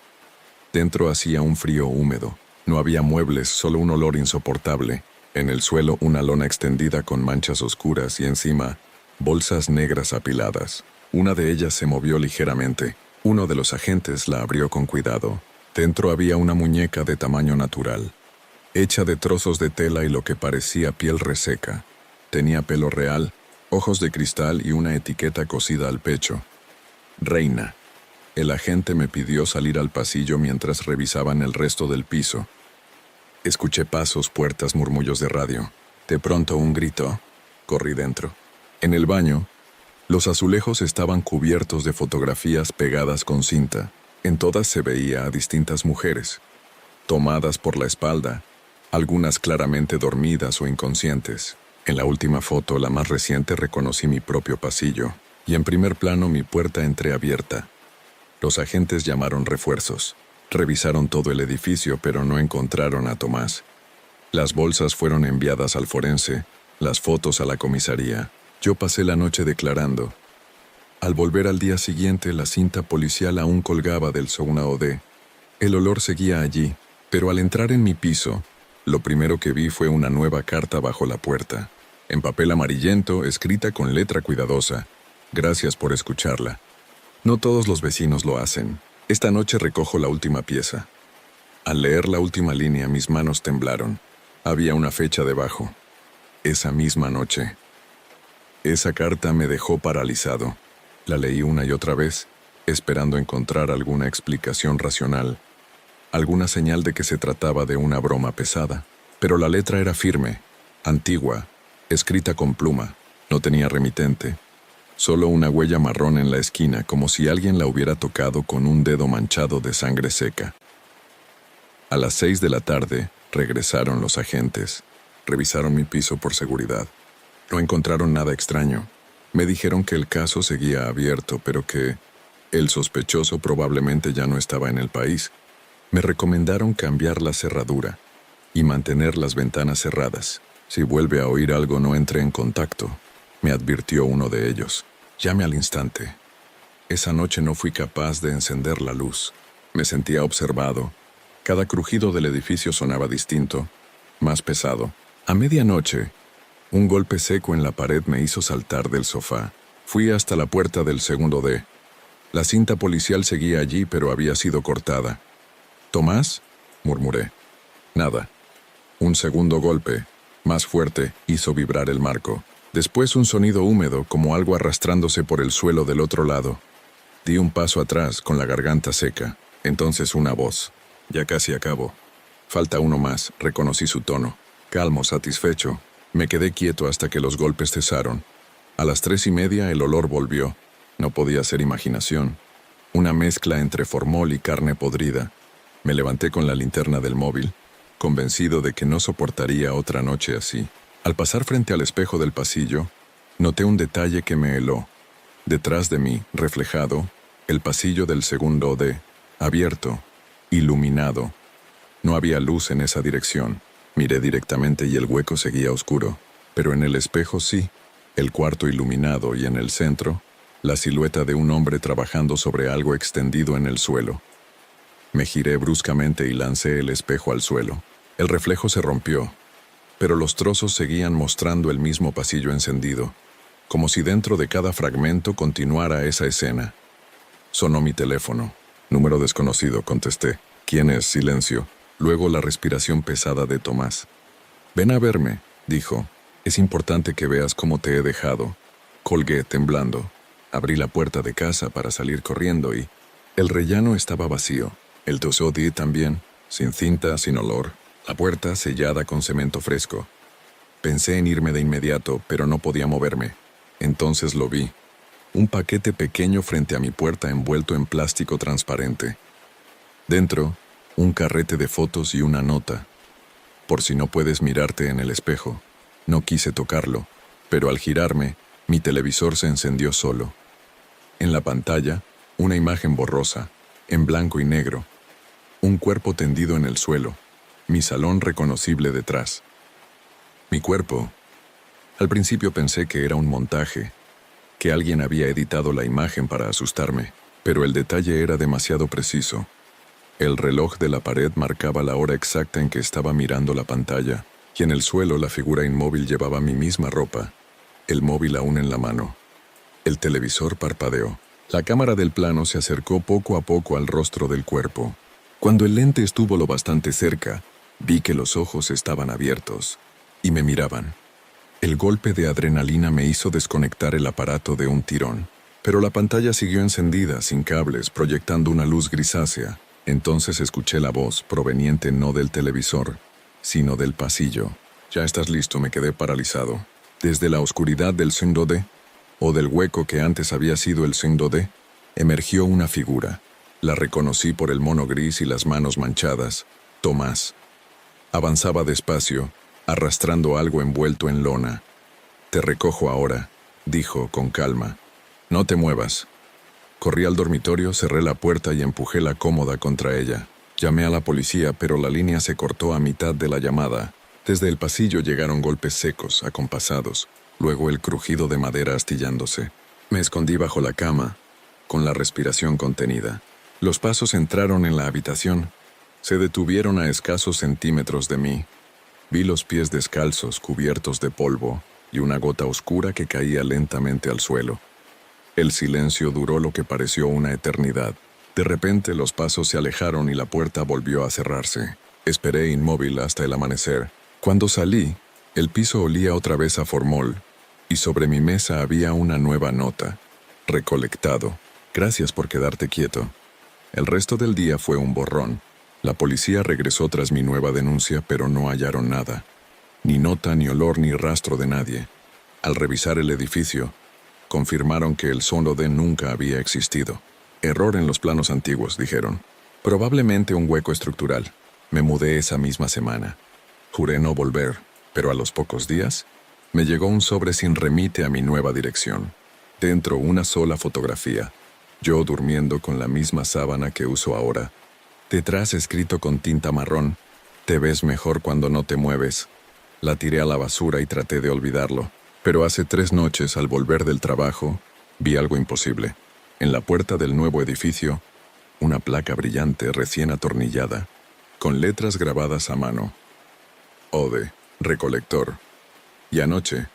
Dentro hacía un frío húmedo. No había muebles, solo un olor insoportable. En el suelo una lona extendida con manchas oscuras y encima bolsas negras apiladas. Una de ellas se movió ligeramente. Uno de los agentes la abrió con cuidado. Dentro había una muñeca de tamaño natural, hecha de trozos de tela y lo que parecía piel reseca. Tenía pelo real, ojos de cristal y una etiqueta cosida al pecho. «Reina». El agente me pidió salir al pasillo mientras revisaban el resto del piso. Escuché pasos, puertas, murmullos de radio. De pronto un grito. Corrí dentro. En el baño, los azulejos estaban cubiertos de fotografías pegadas con cinta. En todas se veía a distintas mujeres, tomadas por la espalda, algunas claramente dormidas o inconscientes. En la última foto, la más reciente, reconocí mi propio pasillo, y en primer plano mi puerta entreabierta. Los agentes llamaron refuerzos. Revisaron todo el edificio, pero no encontraron a Tomás. Las bolsas fueron enviadas al forense, las fotos a la comisaría. Yo pasé la noche declarando. Al volver al día siguiente, la cinta policial aún colgaba del Sounao-D. El olor seguía allí, pero al entrar en mi piso, lo primero que vi fue una nueva carta bajo la puerta, en papel amarillento, escrita con letra cuidadosa. «Gracias por escucharla. No todos los vecinos lo hacen. Esta noche recojo la última pieza». Al leer la última línea, mis manos temblaron. Había una fecha debajo. Esa misma noche. Esa carta me dejó paralizado. La leí una y otra vez, esperando encontrar alguna explicación racional, alguna señal de que se trataba de una broma pesada. Pero la letra era firme, antigua, escrita con pluma. No tenía remitente. Solo una huella marrón en la esquina, como si alguien la hubiera tocado con un dedo manchado de sangre seca. A las 6 de la tarde, regresaron los agentes. Revisaron mi piso por seguridad. No encontraron nada extraño. Me dijeron que el caso seguía abierto, pero que el sospechoso probablemente ya no estaba en el país. Me recomendaron cambiar la cerradura y mantener las ventanas cerradas. Si vuelve a oír algo, no entre en contacto, me advirtió uno de ellos. Llame al instante. Esa noche no fui capaz de encender la luz. Me sentía observado. Cada crujido del edificio sonaba distinto, más pesado. A medianoche, un golpe seco en la pared me hizo saltar del sofá. Fui hasta la puerta del segundo D. La cinta policial seguía allí, pero había sido cortada. «¿Tomás?», murmuré. Nada. Un segundo golpe, más fuerte, hizo vibrar el marco. Después un sonido húmedo, como algo arrastrándose por el suelo del otro lado. Di un paso atrás, con la garganta seca. Entonces una voz. «Ya casi acabo». «Falta uno más», reconocí su tono. Calmo, satisfecho. Me quedé quieto hasta que los golpes cesaron. A las 3:30 el olor volvió. No podía ser imaginación. Una mezcla entre formol y carne podrida. Me levanté con la linterna del móvil, convencido de que no soportaría otra noche así. Al pasar frente al espejo del pasillo, noté un detalle que me heló. Detrás de mí, reflejado, el pasillo del segundo D, abierto, iluminado. No había luz en esa dirección. Miré directamente y el hueco seguía oscuro, pero en el espejo sí, el cuarto iluminado y en el centro, la silueta de un hombre trabajando sobre algo extendido en el suelo. Me giré bruscamente y lancé el espejo al suelo. El reflejo se rompió, pero los trozos seguían mostrando el mismo pasillo encendido, como si dentro de cada fragmento continuara esa escena. Sonó mi teléfono. «Número desconocido», contesté. «¿Quién es?», silencio. Luego la respiración pesada de Tomás. «Ven a verme», dijo. «Es importante que veas cómo te he dejado». Colgué temblando. Abrí la puerta de casa para salir corriendo y el rellano estaba vacío. El tosodí también, sin cinta, sin olor. La puerta sellada con cemento fresco. Pensé en irme de inmediato, pero no podía moverme. Entonces lo vi. Un paquete pequeño frente a mi puerta envuelto en plástico transparente. Dentro, un carrete de fotos y una nota. «Por si no puedes mirarte en el espejo». No quise tocarlo, pero al girarme, mi televisor se encendió solo. En la pantalla, una imagen borrosa, en blanco y negro. Un cuerpo tendido en el suelo, mi salón reconocible detrás. Mi cuerpo. Al principio pensé que era un montaje, que alguien había editado la imagen para asustarme, pero el detalle era demasiado preciso. El reloj de la pared marcaba la hora exacta en que estaba mirando la pantalla, y en el suelo la figura inmóvil llevaba mi misma ropa, el móvil aún en la mano. El televisor parpadeó. La cámara del plano se acercó poco a poco al rostro del cuerpo. Cuando el lente estuvo lo bastante cerca, vi que los ojos estaban abiertos y me miraban. El golpe de adrenalina me hizo desconectar el aparato de un tirón, pero la pantalla siguió encendida, sin cables, proyectando una luz grisácea. Entonces escuché la voz, proveniente no del televisor, sino del pasillo. «Ya estás listo», me quedé paralizado. Desde la oscuridad del Sendode, o del hueco que antes había sido el Sendode, emergió una figura. La reconocí por el mono gris y las manos manchadas. Tomás. Avanzaba despacio, arrastrando algo envuelto en lona. «Te recojo ahora», dijo con calma. «No te muevas». Corrí al dormitorio, cerré la puerta y empujé la cómoda contra ella. Llamé a la policía, pero la línea se cortó a mitad de la llamada. Desde el pasillo llegaron golpes secos, acompasados, luego el crujido de madera astillándose. Me escondí bajo la cama, con la respiración contenida. Los pasos entraron en la habitación. Se detuvieron a escasos centímetros de mí. Vi los pies descalzos, cubiertos de polvo, y una gota oscura que caía lentamente al suelo. El silencio duró lo que pareció una eternidad. De repente los pasos se alejaron y la puerta volvió a cerrarse. Esperé inmóvil hasta el amanecer. Cuando salí, el piso olía otra vez a formol, y sobre mi mesa había una nueva nota. Recolectado. Gracias por quedarte quieto. El resto del día fue un borrón. La policía regresó tras mi nueva denuncia, pero no hallaron nada. Ni nota, ni olor, ni rastro de nadie. Al revisar el edificio, confirmaron que el Sendode nunca había existido. Error en los planos antiguos, dijeron. Probablemente un hueco estructural. Me mudé esa misma semana. Juré no volver, pero a los pocos días, me llegó un sobre sin remite a mi nueva dirección. Dentro una sola fotografía. Yo durmiendo con la misma sábana que uso ahora. Detrás escrito con tinta marrón, «Te ves mejor cuando no te mueves». La tiré a la basura y traté de olvidarlo. Pero hace 3 noches, al volver del trabajo, vi algo imposible. En la puerta del nuevo edificio, una placa brillante recién atornillada, con letras grabadas a mano. Ode, recolector. Y anoche,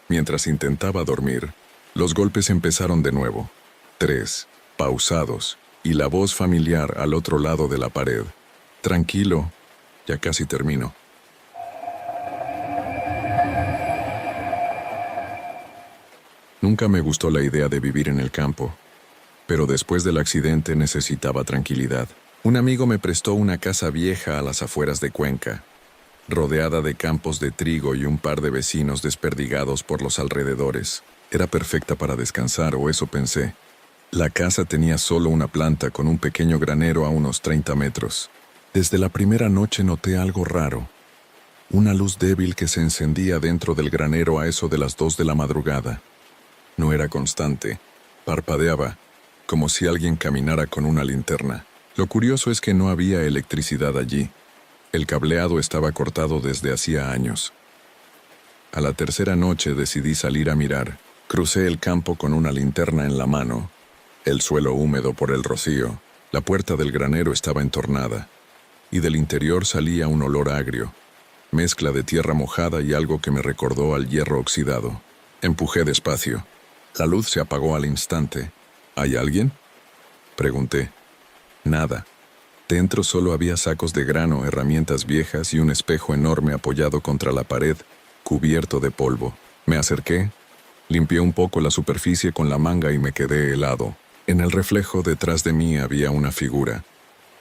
mientras intentaba dormir, los golpes empezaron de nuevo. 3, pausados, y la voz familiar al otro lado de la pared. Tranquilo, ya casi termino. Nunca me gustó la idea de vivir en el campo, pero después del accidente necesitaba tranquilidad. Un amigo me prestó una casa vieja a las afueras de Cuenca, rodeada de campos de trigo y un par de vecinos desperdigados por los alrededores. Era perfecta para descansar, o eso pensé. La casa tenía solo una planta con un pequeño granero a unos 30 metros. Desde la primera noche noté algo raro. Una luz débil que se encendía dentro del granero a eso de las 2 de la madrugada. No era constante. Parpadeaba, como si alguien caminara con una linterna. Lo curioso es que no había electricidad allí. El cableado estaba cortado desde hacía años. A la tercera noche decidí salir a mirar. Crucé el campo con una linterna en la mano. El suelo húmedo por el rocío. La puerta del granero estaba entornada. Y del interior salía un olor agrio. Mezcla de tierra mojada y algo que me recordó al hierro oxidado. Empujé despacio. La luz se apagó al instante. ¿Hay alguien?, pregunté. Nada. Dentro solo había sacos de grano, herramientas viejas y un espejo enorme apoyado contra la pared, cubierto de polvo. Me acerqué, limpié un poco la superficie con la manga y me quedé helado. En el reflejo detrás de mí había una figura.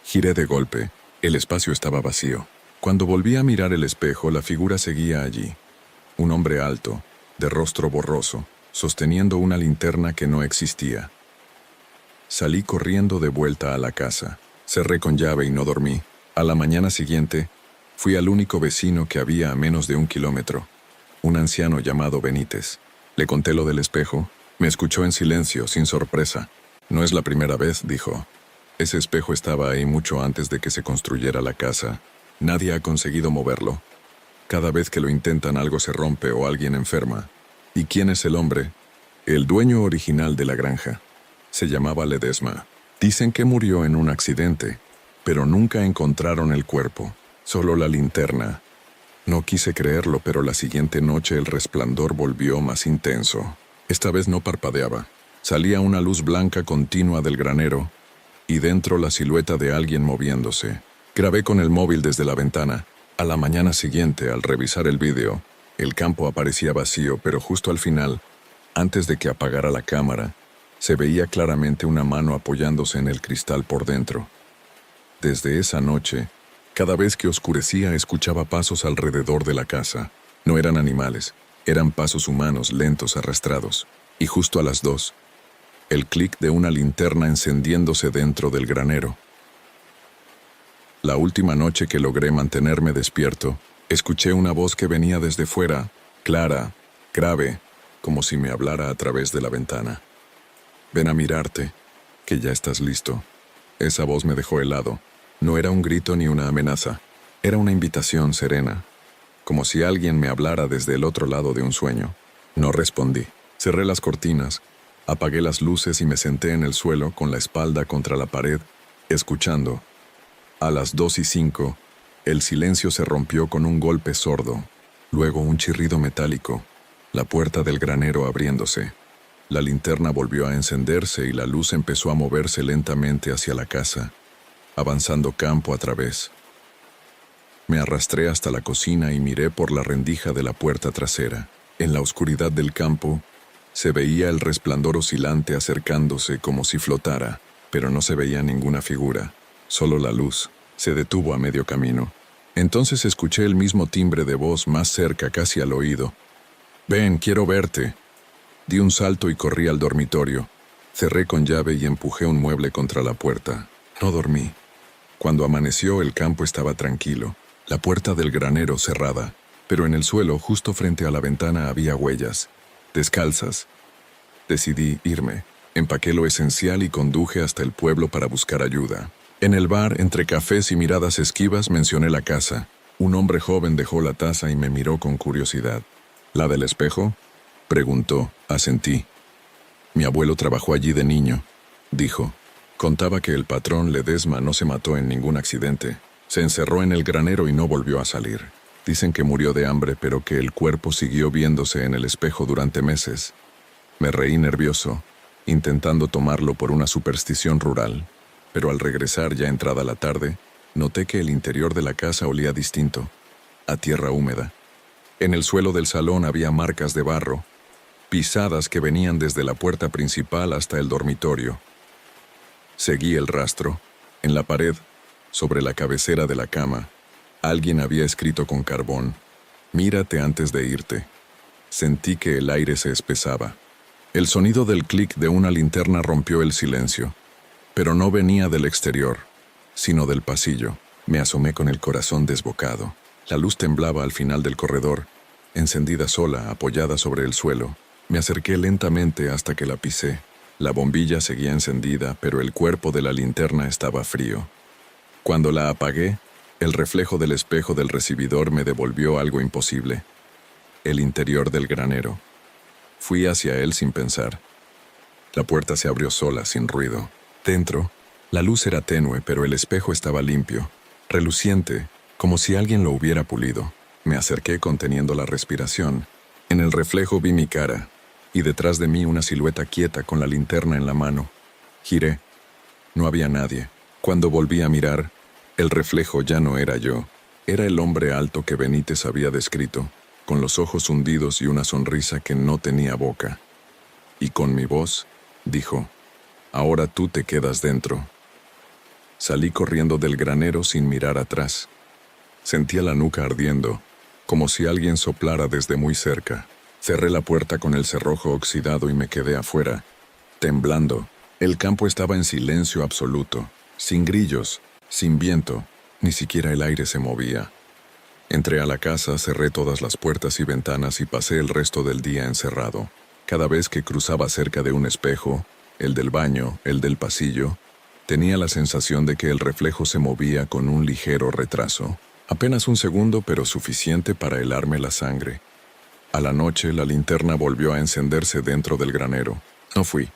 Giré de golpe. El espacio estaba vacío. Cuando volví a mirar el espejo, la figura seguía allí. Un hombre alto, de rostro borroso, sosteniendo una linterna que no existía. Salí corriendo de vuelta a la casa. Cerré con llave y no dormí. A la mañana siguiente, fui al único vecino que había a menos de 1 kilómetro, un anciano llamado Benítez. Le conté lo del espejo. Me escuchó en silencio, sin sorpresa. No es la primera vez, dijo. Ese espejo estaba ahí mucho antes de que se construyera la casa. Nadie ha conseguido moverlo. Cada vez que lo intentan algo se rompe o alguien enferma. ¿Y quién es el hombre? El dueño original de la granja. Se llamaba Ledesma. Dicen que murió en un accidente, pero nunca encontraron el cuerpo, solo la linterna. No quise creerlo, pero la siguiente noche el resplandor volvió más intenso. Esta vez no parpadeaba. Salía una luz blanca continua del granero, y dentro la silueta de alguien moviéndose. Grabé con el móvil desde la ventana. A la mañana siguiente, al revisar el vídeo, el campo aparecía vacío, pero justo al final, antes de que apagara la cámara, se veía claramente una mano apoyándose en el cristal por dentro. Desde esa noche, cada vez que oscurecía escuchaba pasos alrededor de la casa. No eran animales, eran pasos humanos lentos arrastrados. Y justo a las 2, el clic de una linterna encendiéndose dentro del granero. La última noche que logré mantenerme despierto, escuché una voz que venía desde fuera, clara, grave, como si me hablara a través de la ventana. Ven a mirarte, que ya estás listo. Esa voz me dejó helado. No era un grito ni una amenaza. Era una invitación serena, como si alguien me hablara desde el otro lado de un sueño. No respondí. Cerré las cortinas, apagué las luces y me senté en el suelo con la espalda contra la pared, escuchando. A las 2:05, el silencio se rompió con un golpe sordo, luego un chirrido metálico, la puerta del granero abriéndose. La linterna volvió a encenderse y la luz empezó a moverse lentamente hacia la casa, avanzando campo a través. Me arrastré hasta la cocina y miré por la rendija de la puerta trasera. En la oscuridad del campo, se veía el resplandor oscilante acercándose como si flotara, pero no se veía ninguna figura, solo la luz. Se detuvo a medio camino. Entonces escuché el mismo timbre de voz más cerca, casi al oído. «Ven, quiero verte». Di un salto y corrí al dormitorio. Cerré con llave y empujé un mueble contra la puerta. No dormí. Cuando amaneció, el campo estaba tranquilo. La puerta del granero cerrada, pero en el suelo, justo frente a la ventana, había huellas, descalzas. Decidí irme. Empaqué lo esencial y conduje hasta el pueblo para buscar ayuda. En el bar, entre cafés y miradas esquivas, mencioné la casa. Un hombre joven dejó la taza y me miró con curiosidad. ¿La del espejo?, preguntó. Asentí. Mi abuelo trabajó allí de niño, dijo. Contaba que el patrón Ledesma no se mató en ningún accidente. Se encerró en el granero y no volvió a salir. Dicen que murió de hambre, pero que el cuerpo siguió viéndose en el espejo durante meses. Me reí nervioso, intentando tomarlo por una superstición rural. Pero al regresar, ya entrada la tarde, noté que el interior de la casa olía distinto, a tierra húmeda. En el suelo del salón había marcas de barro, pisadas que venían desde la puerta principal hasta el dormitorio. Seguí el rastro. En la pared, sobre la cabecera de la cama, alguien había escrito con carbón: «Mírate antes de irte». Sentí que el aire se espesaba. El sonido del clic de una linterna rompió el silencio, pero no venía del exterior, sino del pasillo. Me asomé con el corazón desbocado. La luz temblaba al final del corredor, encendida sola, apoyada sobre el suelo. Me acerqué lentamente hasta que la pisé. La bombilla seguía encendida, pero el cuerpo de la linterna estaba frío. Cuando la apagué, el reflejo del espejo del recibidor me devolvió algo imposible: el interior del granero. Fui hacia él sin pensar. La puerta se abrió sola, sin ruido. Dentro, la luz era tenue, pero el espejo estaba limpio, reluciente, como si alguien lo hubiera pulido. Me acerqué conteniendo la respiración. En el reflejo vi mi cara, y detrás de mí una silueta quieta con la linterna en la mano. Giré. No había nadie. Cuando volví a mirar, el reflejo ya no era yo. Era el hombre alto que Benítez había descrito, con los ojos hundidos y una sonrisa que no tenía boca. Y con mi voz, dijo: «Ahora tú te quedas dentro». Salí corriendo del granero sin mirar atrás. Sentía la nuca ardiendo, como si alguien soplara desde muy cerca. Cerré la puerta con el cerrojo oxidado y me quedé afuera, temblando. El campo estaba en silencio absoluto, sin grillos, sin viento, ni siquiera el aire se movía. Entré a la casa, cerré todas las puertas y ventanas y pasé el resto del día encerrado. Cada vez que cruzaba cerca de un espejo, el del baño, el del pasillo, tenía la sensación de que el reflejo se movía con un ligero retraso. Apenas un segundo, pero suficiente para helarme la sangre. A la noche, la linterna volvió a encenderse dentro del granero. No fui.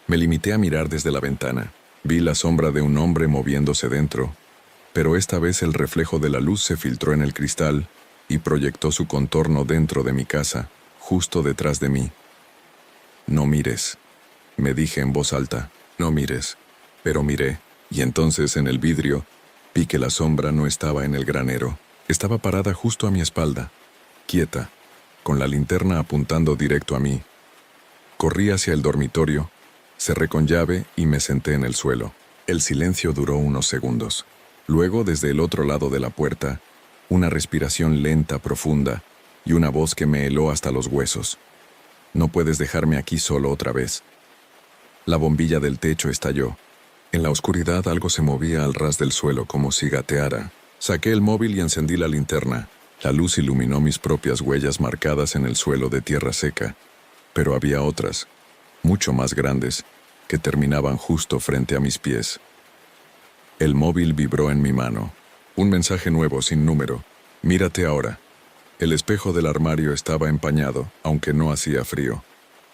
Me limité a mirar desde la ventana. Vi la sombra de un hombre moviéndose dentro, pero esta vez el reflejo de la luz se filtró en el cristal y proyectó su contorno dentro de mi casa, justo detrás de mí. «No mires», me dije en voz alta. «No mires». Pero miré, y entonces en el vidrio vi que la sombra no estaba en el granero. Estaba parada justo a mi espalda, quieta, con la linterna apuntando directo a mí. Corrí hacia el dormitorio, cerré con llave y me senté en el suelo. El silencio duró unos segundos. Luego, desde el otro lado de la puerta, una respiración lenta, profunda, y una voz que me heló hasta los huesos. «No puedes dejarme aquí solo otra vez». La bombilla del techo estalló. En la oscuridad algo se movía al ras del suelo como si gateara. Saqué el móvil y encendí la linterna. La luz iluminó mis propias huellas marcadas en el suelo de tierra seca, pero había otras, mucho más grandes, que terminaban justo frente a mis pies. El móvil vibró en mi mano. Un mensaje nuevo sin número. «Mírate ahora». El espejo del armario estaba empañado, aunque no hacía frío.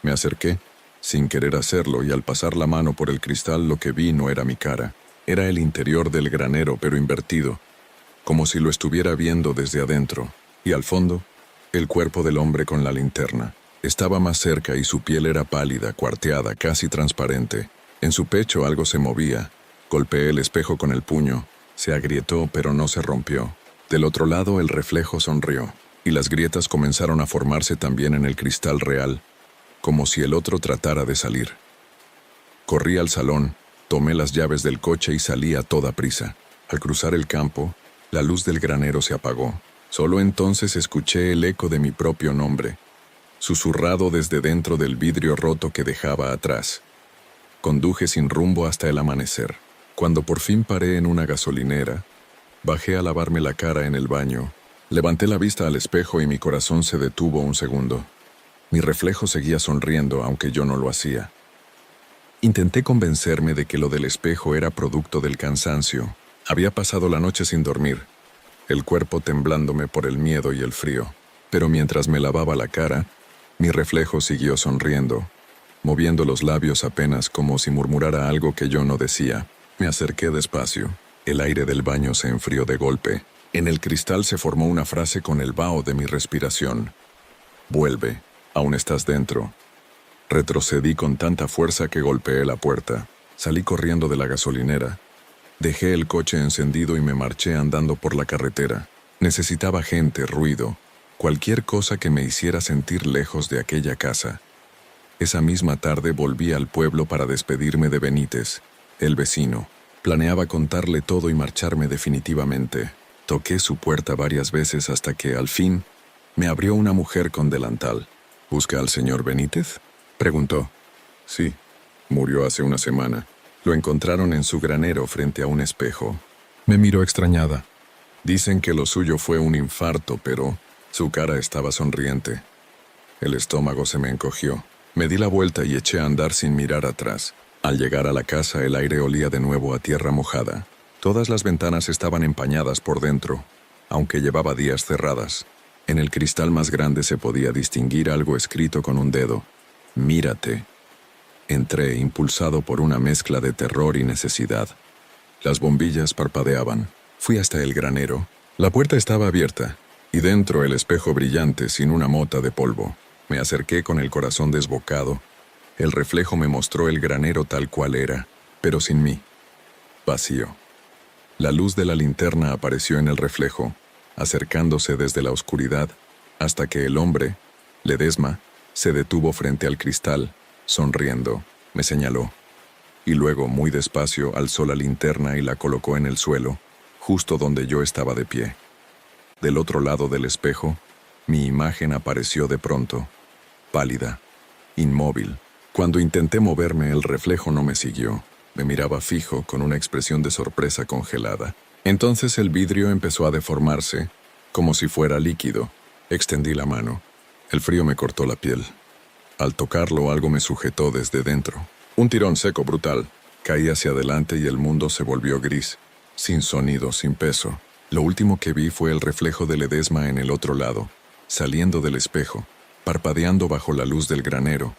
Me acerqué, sin querer hacerlo, y al pasar la mano por el cristal lo que vi no era mi cara. Era el interior del granero, pero invertido, como si lo estuviera viendo desde adentro. Y al fondo, el cuerpo del hombre con la linterna. Estaba más cerca y su piel era pálida, cuarteada, casi transparente. En su pecho algo se movía. Golpeé el espejo con el puño. Se agrietó, pero no se rompió. Del otro lado el reflejo sonrió, y las grietas comenzaron a formarse también en el cristal real, como si el otro tratara de salir. Corrí al salón, tomé las llaves del coche y salí a toda prisa. Al cruzar el campo, la luz del granero se apagó. Solo entonces escuché el eco de mi propio nombre, susurrado desde dentro del vidrio roto que dejaba atrás. Conduje sin rumbo hasta el amanecer. Cuando por fin paré en una gasolinera, bajé a lavarme la cara en el baño. Levanté la vista al espejo y mi corazón se detuvo un segundo. Mi reflejo seguía sonriendo, aunque yo no lo hacía. Intenté convencerme de que lo del espejo era producto del cansancio. Había pasado la noche sin dormir, el cuerpo temblándome por el miedo y el frío. Pero mientras me lavaba la cara, mi reflejo siguió sonriendo, moviendo los labios apenas como si murmurara algo que yo no decía. Me acerqué despacio. El aire del baño se enfrió de golpe. En el cristal se formó una frase con el vaho de mi respiración. «Vuelve, aún estás dentro». Retrocedí con tanta fuerza que golpeé la puerta. Salí corriendo de la gasolinera. Dejé el coche encendido y me marché andando por la carretera. Necesitaba gente, ruido, cualquier cosa que me hiciera sentir lejos de aquella casa. Esa misma tarde volví al pueblo para despedirme de Benítez, el vecino. Planeaba contarle todo y marcharme definitivamente. Toqué su puerta varias veces hasta que, al fin, me abrió una mujer con delantal. «¿Busca al señor Benítez?», preguntó. «Sí, murió hace una semana. Lo encontraron en su granero frente a un espejo». Me miró extrañada. Dicen que lo suyo fue un infarto, pero su cara estaba sonriente. El estómago se me encogió. Me di la vuelta y eché a andar sin mirar atrás. Al llegar a la casa, el aire olía de nuevo a tierra mojada. Todas las ventanas estaban empañadas por dentro, aunque llevaba días cerradas. En el cristal más grande se podía distinguir algo escrito con un dedo. «Mírate». Entré, impulsado por una mezcla de terror y necesidad. Las bombillas parpadeaban. Fui hasta el granero. La puerta estaba abierta, y dentro el espejo brillante sin una mota de polvo. Me acerqué con el corazón desbocado. El reflejo me mostró el granero tal cual era, pero sin mí. Vacío. La luz de la linterna apareció en el reflejo, acercándose desde la oscuridad, hasta que el hombre, Ledesma, se detuvo frente al cristal, sonriendo, me señaló. Y luego, muy despacio, alzó la linterna y la colocó en el suelo, justo donde yo estaba de pie. Del otro lado del espejo, mi imagen apareció de pronto, pálida, inmóvil. Cuando intenté moverme, el reflejo no me siguió. Me miraba fijo, con una expresión de sorpresa congelada. Entonces el vidrio empezó a deformarse, como si fuera líquido. Extendí la mano. El frío me cortó la piel. Al tocarlo, algo me sujetó desde dentro. Un tirón seco brutal. Caí hacia adelante y el mundo se volvió gris, sin sonido, sin peso. Lo último que vi fue el reflejo de Ledesma en el otro lado, saliendo del espejo, parpadeando bajo la luz del granero.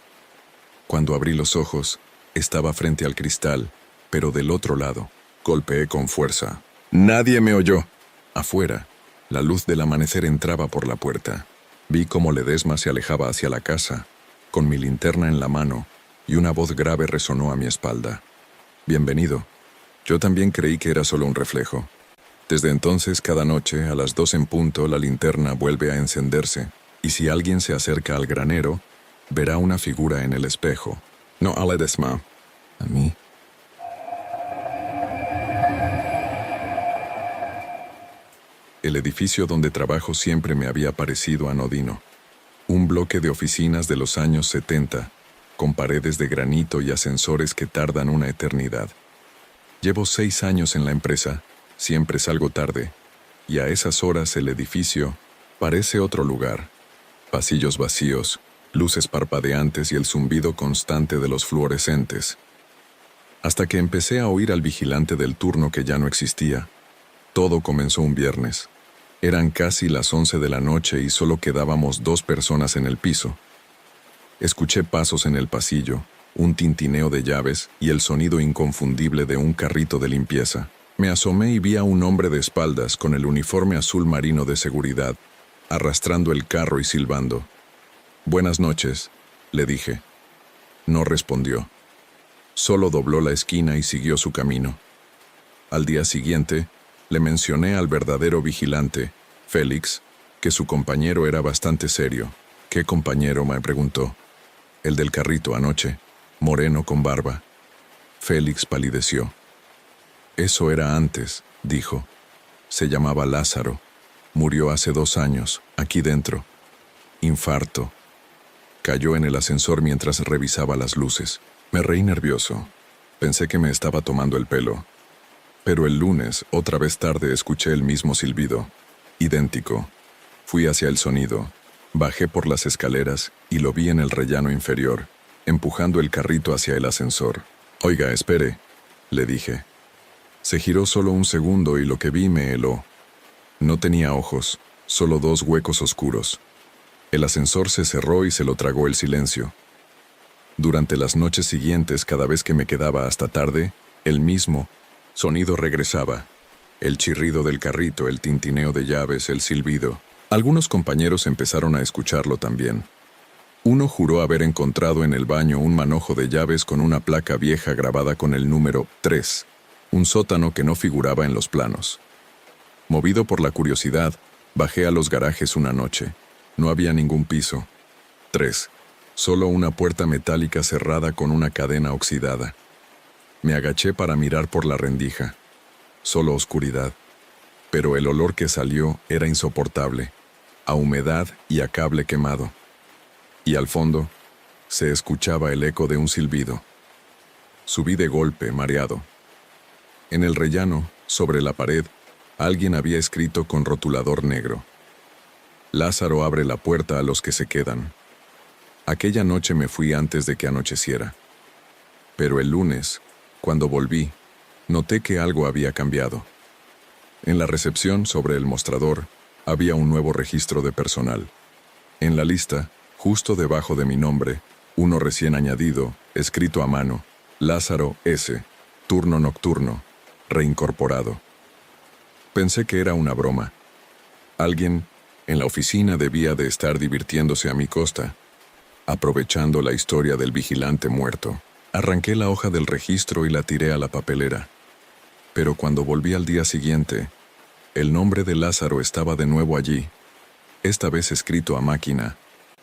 Cuando abrí los ojos, estaba frente al cristal, pero del otro lado. Golpeé con fuerza. Nadie me oyó. Afuera, la luz del amanecer entraba por la puerta. Vi cómo Ledesma se alejaba hacia la casa, con mi linterna en la mano, y una voz grave resonó a mi espalda. Bienvenido. Yo también creí que era solo un reflejo. Desde entonces, cada noche, a las 2 en punto, la linterna vuelve a encenderse, y si alguien se acerca al granero, verá una figura en el espejo. No a Ledesma, a mí. El edificio donde trabajo siempre me había parecido anodino. Un bloque de oficinas de los años 70, con paredes de granito y ascensores que tardan una eternidad. Llevo 6 años en la empresa, siempre salgo tarde, y a esas horas el edificio parece otro lugar. Pasillos vacíos, luces parpadeantes y el zumbido constante de los fluorescentes. Hasta que empecé a oír al vigilante del turno que ya no existía. Todo comenzó un viernes. Eran casi las 11 de la noche y solo quedábamos 2 personas en el piso. Escuché pasos en el pasillo, un tintineo de llaves y el sonido inconfundible de un carrito de limpieza. Me asomé y vi a un hombre de espaldas con el uniforme azul marino de seguridad, arrastrando el carro y silbando. «Buenas noches», le dije. No respondió. Solo dobló la esquina y siguió su camino. Al día siguiente, le mencioné al verdadero vigilante, Félix, que su compañero era bastante serio. «¿Qué compañero?», me preguntó. «El del carrito anoche, moreno con barba». Félix palideció. «Eso era antes», dijo. «Se llamaba Lázaro. Murió hace 2 años, aquí dentro. Infarto». Cayó en el ascensor mientras revisaba las luces. Me reí nervioso. Pensé que me estaba tomando el pelo. Pero el lunes, otra vez tarde, escuché el mismo silbido. Idéntico. Fui hacia el sonido. Bajé por las escaleras y lo vi en el rellano inferior, empujando el carrito hacia el ascensor. «Oiga, espere», le dije. Se giró solo un segundo y lo que vi me heló. No tenía ojos, solo 2 huecos oscuros. El ascensor se cerró y se lo tragó el silencio. Durante las noches siguientes, cada vez que me quedaba hasta tarde, el mismo sonido regresaba. El chirrido del carrito, el tintineo de llaves, el silbido. Algunos compañeros empezaron a escucharlo también. Uno juró haber encontrado en el baño un manojo de llaves con una placa vieja grabada con el número 3, un sótano que no figuraba en los planos. Movido por la curiosidad, bajé a los garajes una noche. No había ningún piso. 3. Solo una puerta metálica cerrada con una cadena oxidada. Me agaché para mirar por la rendija. Solo oscuridad. Pero el olor que salió era insoportable, a humedad y a cable quemado. Y al fondo, se escuchaba el eco de un silbido. Subí de golpe, mareado. En el rellano, sobre la pared, alguien había escrito con rotulador negro: «Lázaro abre la puerta a los que se quedan». Aquella noche me fui antes de que anocheciera. Pero el lunes, cuando volví, noté que algo había cambiado. En la recepción, sobre el mostrador, había un nuevo registro de personal. En la lista, justo debajo de mi nombre, uno recién añadido, escrito a mano: Lázaro S., turno nocturno, reincorporado. Pensé que era una broma. Alguien en la oficina debía de estar divirtiéndose a mi costa, aprovechando la historia del vigilante muerto. Arranqué la hoja del registro y la tiré a la papelera. Pero cuando volví al día siguiente, el nombre de Lázaro estaba de nuevo allí, esta vez escrito a máquina,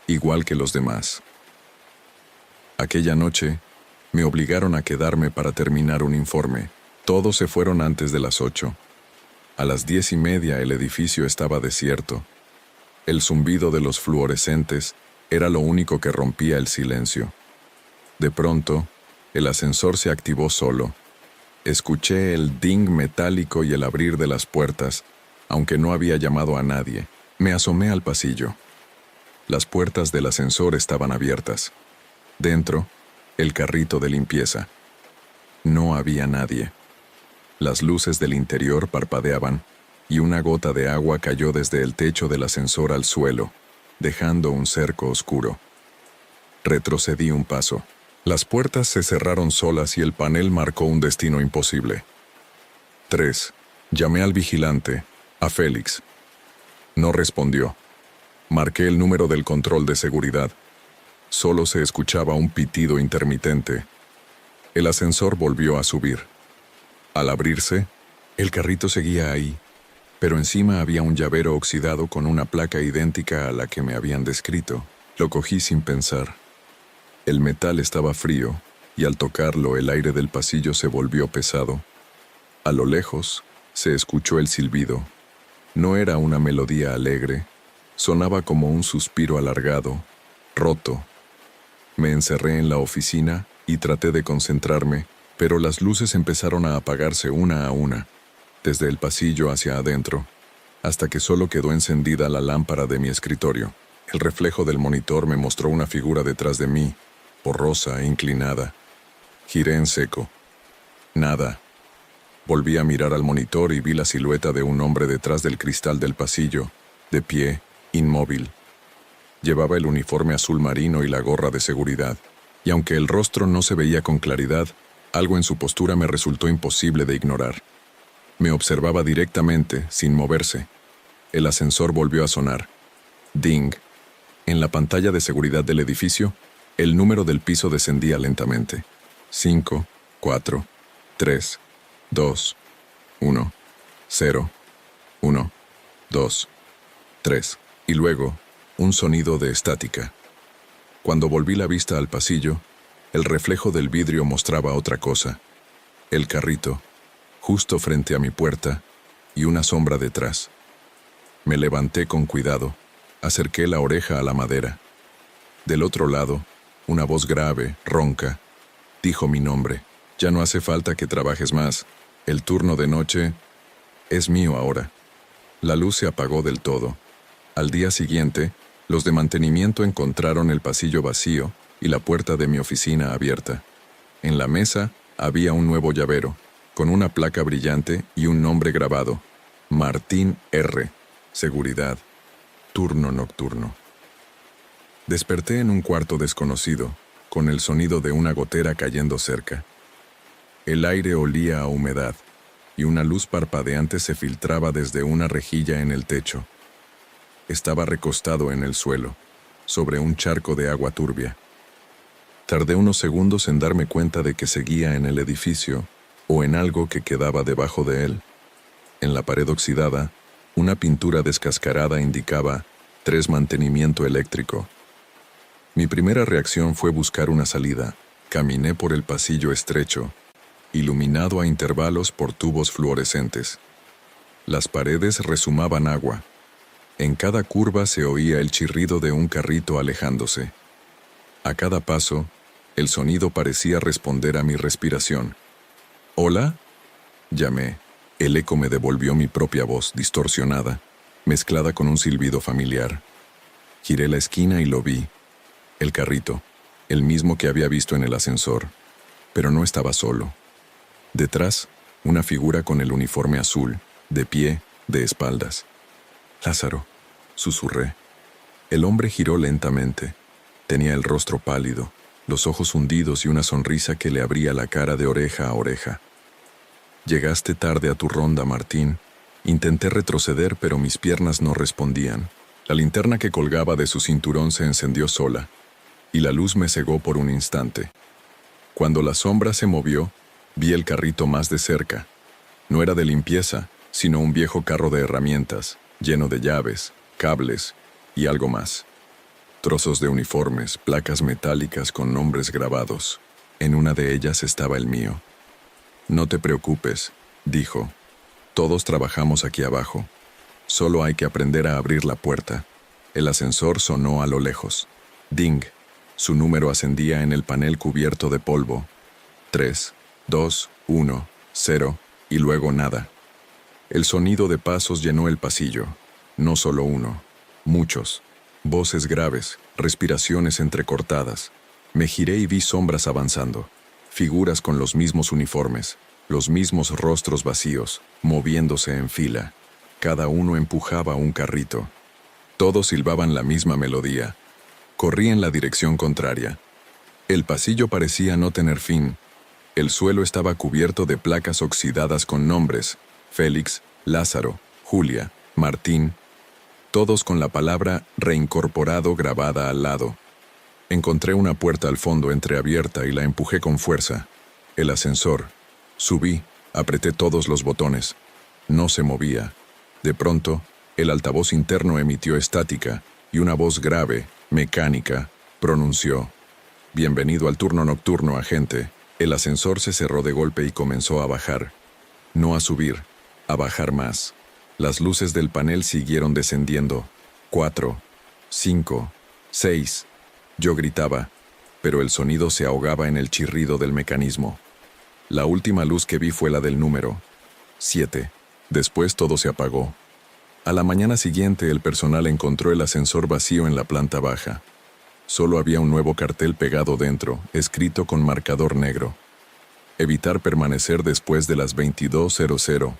igual que los demás. Aquella noche, me obligaron a quedarme para terminar un informe. Todos se fueron antes de las 8. A las 10:30 el edificio estaba desierto. El zumbido de los fluorescentes era lo único que rompía el silencio. De pronto, el ascensor se activó solo. Escuché el ding metálico y el abrir de las puertas, aunque no había llamado a nadie. Me asomé al pasillo. Las puertas del ascensor estaban abiertas. Dentro, el carrito de limpieza. No había nadie. Las luces del interior parpadeaban y una gota de agua cayó desde el techo del ascensor al suelo, dejando un cerco oscuro. Retrocedí un paso. Las puertas se cerraron solas y el panel marcó un destino imposible. 3. Llamé al vigilante, a Félix. No respondió. Marqué el número del control de seguridad. Solo se escuchaba un pitido intermitente. El ascensor volvió a subir. Al abrirse, el carrito seguía ahí, pero encima había un llavero oxidado con una placa idéntica a la que me habían descrito. Lo cogí sin pensar. El metal estaba frío, y al tocarlo el aire del pasillo se volvió pesado. A lo lejos, se escuchó el silbido. No era una melodía alegre, sonaba como un suspiro alargado, roto. Me encerré en la oficina y traté de concentrarme, pero las luces empezaron a apagarse una a una, desde el pasillo hacia adentro, hasta que solo quedó encendida la lámpara de mi escritorio. El reflejo del monitor me mostró una figura detrás de mí, borrosa e inclinada. Giré en seco. Nada. Volví a mirar al monitor y vi la silueta de un hombre detrás del cristal del pasillo, de pie, inmóvil. Llevaba el uniforme azul marino y la gorra de seguridad, y aunque el rostro no se veía con claridad, algo en su postura me resultó imposible de ignorar. Me observaba directamente, sin moverse. El ascensor volvió a sonar. Ding. En la pantalla de seguridad del edificio, el número del piso descendía lentamente. 5, 4, 3, 2, 1, 0, 1, 2, 3. Y luego, un sonido de estática. Cuando volví la vista al pasillo, el reflejo del vidrio mostraba otra cosa. El carrito, justo frente a mi puerta, y una sombra detrás. Me levanté con cuidado, acerqué la oreja a la madera. Del otro lado, una voz grave, ronca, dijo mi nombre. Ya no hace falta que trabajes más. El turno de noche es mío ahora. La luz se apagó del todo. Al día siguiente, los de mantenimiento encontraron el pasillo vacío y la puerta de mi oficina abierta. En la mesa había un nuevo llavero, con una placa brillante y un nombre grabado: Martín R. Seguridad. Turno nocturno. Desperté en un cuarto desconocido, con el sonido de una gotera cayendo cerca. El aire olía a humedad, y una luz parpadeante se filtraba desde una rejilla en el techo. Estaba recostado en el suelo, sobre un charco de agua turbia. Tardé unos segundos en darme cuenta de que seguía en el edificio, o en algo que quedaba debajo de él. En la pared oxidada, una pintura descascarada indicaba 3 mantenimiento eléctrico. Mi primera reacción fue buscar una salida. Caminé por el pasillo estrecho, iluminado a intervalos por tubos fluorescentes. Las paredes rezumaban agua. En cada curva se oía el chirrido de un carrito alejándose. A cada paso, el sonido parecía responder a mi respiración. ¿Hola? Llamé. El eco me devolvió mi propia voz, distorsionada, mezclada con un silbido familiar. Giré la esquina y lo vi. El carrito, el mismo que había visto en el ascensor, pero no estaba solo. Detrás, una figura con el uniforme azul, de pie, de espaldas. «Lázaro», susurré. El hombre giró lentamente. Tenía el rostro pálido, los ojos hundidos y una sonrisa que le abría la cara de oreja a oreja. «Llegaste tarde a tu ronda, Martín». Intenté retroceder, pero mis piernas no respondían. La linterna que colgaba de su cinturón se encendió sola, y la luz me cegó por un instante. Cuando la sombra se movió, vi el carrito más de cerca. No era de limpieza, sino un viejo carro de herramientas, lleno de llaves, cables y algo más. Trozos de uniformes, placas metálicas con nombres grabados. En una de ellas estaba el mío. «No te preocupes», dijo. «Todos trabajamos aquí abajo. Solo hay que aprender a abrir la puerta». El ascensor sonó a lo lejos. Ding. Su número ascendía en el panel cubierto de polvo. 3, 2, 1, 0, y luego nada. El sonido de pasos llenó el pasillo. No solo uno, muchos. Voces graves, respiraciones entrecortadas. Me giré y vi sombras avanzando. Figuras con los mismos uniformes, los mismos rostros vacíos, moviéndose en fila. Cada uno empujaba un carrito. Todos silbaban la misma melodía. Corrí en la dirección contraria. El pasillo parecía no tener fin. El suelo estaba cubierto de placas oxidadas con nombres: Félix, Lázaro, Julia, Martín, todos con la palabra reincorporado grabada al lado. Encontré una puerta al fondo entreabierta y la empujé con fuerza. El ascensor. Subí, apreté todos los botones. No se movía. De pronto, el altavoz interno emitió estática y una voz grave, mecánica, pronunció: «Bienvenido al turno nocturno, agente». El ascensor se cerró de golpe y comenzó a bajar. No a subir, a bajar más. Las luces del panel siguieron descendiendo. 4, 5, 6. Yo gritaba, pero el sonido se ahogaba en el chirrido del mecanismo. La última luz que vi fue la del número 7. Después todo se apagó. A la mañana siguiente el personal encontró el ascensor vacío en la planta baja. Solo había un nuevo cartel pegado dentro, escrito con marcador negro: «Evitar permanecer después de las 22:00.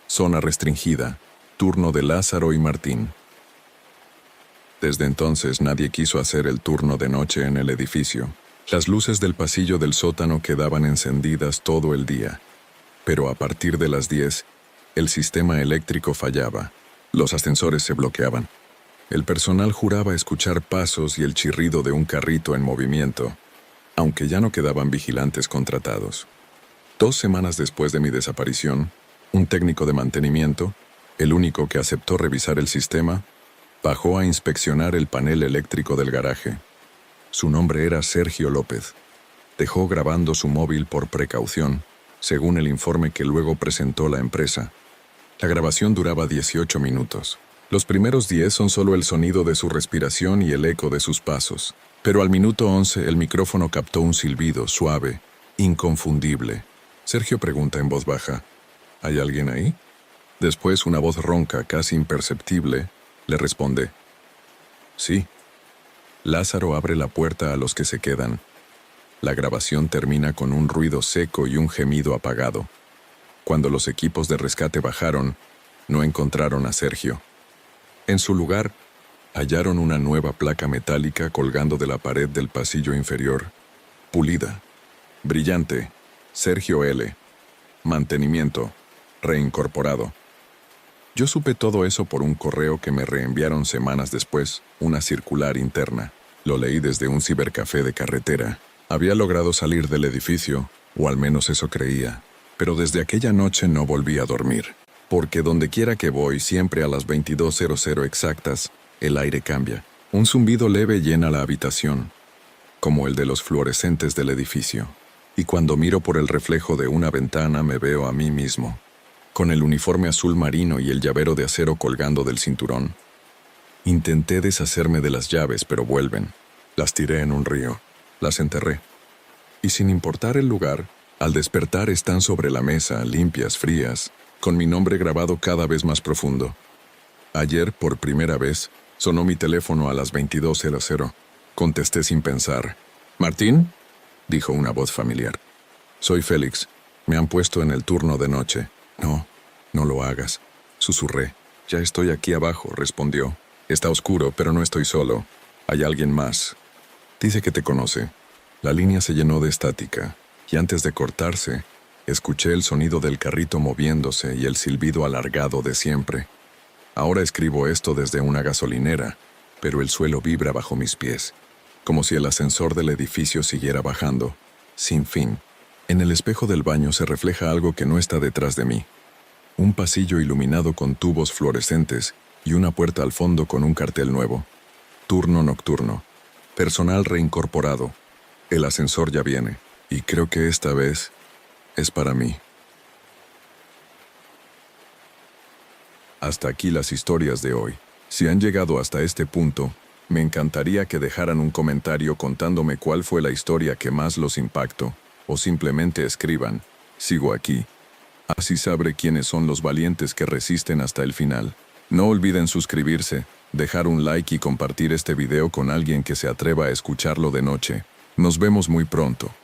Zona restringida. Turno de Lázaro y Martín». Desde entonces nadie quiso hacer el turno de noche en el edificio. Las luces del pasillo del sótano quedaban encendidas todo el día. Pero a partir de las 10, el sistema eléctrico fallaba. Los ascensores se bloqueaban. El personal juraba escuchar pasos y el chirrido de un carrito en movimiento, aunque ya no quedaban vigilantes contratados. 2 semanas después de mi desaparición, un técnico de mantenimiento, el único que aceptó revisar el sistema, bajó a inspeccionar el panel eléctrico del garaje. Su nombre era Sergio López. Dejó grabando su móvil por precaución, según el informe que luego presentó la empresa. La grabación duraba 18 minutos. Los primeros 10 son solo el sonido de su respiración y el eco de sus pasos. Pero al minuto 11 el micrófono captó un silbido suave, inconfundible. Sergio pregunta en voz baja: ¿hay alguien ahí? Después una voz ronca, casi imperceptible, le responde: «Sí». Lázaro abre la puerta a los que se quedan. La grabación termina con un ruido seco y un gemido apagado. Cuando los equipos de rescate bajaron, no encontraron a Sergio. En su lugar, hallaron una nueva placa metálica colgando de la pared del pasillo inferior. Pulida. Brillante. Sergio L. Mantenimiento. Reincorporado. Yo supe todo eso por un correo que me reenviaron semanas después, una circular interna. Lo leí desde un cibercafé de carretera. Había logrado salir del edificio, o al menos eso creía. Pero desde aquella noche no volví a dormir. Porque dondequiera que voy, siempre a las 22:00 exactas, el aire cambia. Un zumbido leve llena la habitación, como el de los fluorescentes del edificio. Y cuando miro por el reflejo de una ventana me veo a mí mismo, con el uniforme azul marino y el llavero de acero colgando del cinturón. Intenté deshacerme de las llaves, pero vuelven. Las tiré en un río. Las enterré. Y sin importar el lugar, al despertar están sobre la mesa, limpias, frías, con mi nombre grabado cada vez más profundo. Ayer, por primera vez, sonó mi teléfono a las 22:00. Contesté sin pensar. «¿Martín?», dijo una voz familiar. «Soy Félix. Me han puesto en el turno de noche». «No, no lo hagas», susurré. «Ya estoy aquí abajo», respondió. «Está oscuro, pero no estoy solo. Hay alguien más. Dice que te conoce». La línea se llenó de estática, y antes de cortarse, escuché el sonido del carrito moviéndose y el silbido alargado de siempre. Ahora escribo esto desde una gasolinera, pero el suelo vibra bajo mis pies, como si el ascensor del edificio siguiera bajando, sin fin. En el espejo del baño se refleja algo que no está detrás de mí. Un pasillo iluminado con tubos fluorescentes y una puerta al fondo con un cartel nuevo. Turno nocturno. Personal reincorporado. El ascensor ya viene, y creo que esta vez es para mí. Hasta aquí las historias de hoy. Si han llegado hasta este punto, me encantaría que dejaran un comentario contándome cuál fue la historia que más los impactó, o simplemente escriban, sigo aquí. Así sabré quiénes son los valientes que resisten hasta el final. No olviden suscribirse, dejar un like y compartir este video con alguien que se atreva a escucharlo de noche. Nos vemos muy pronto.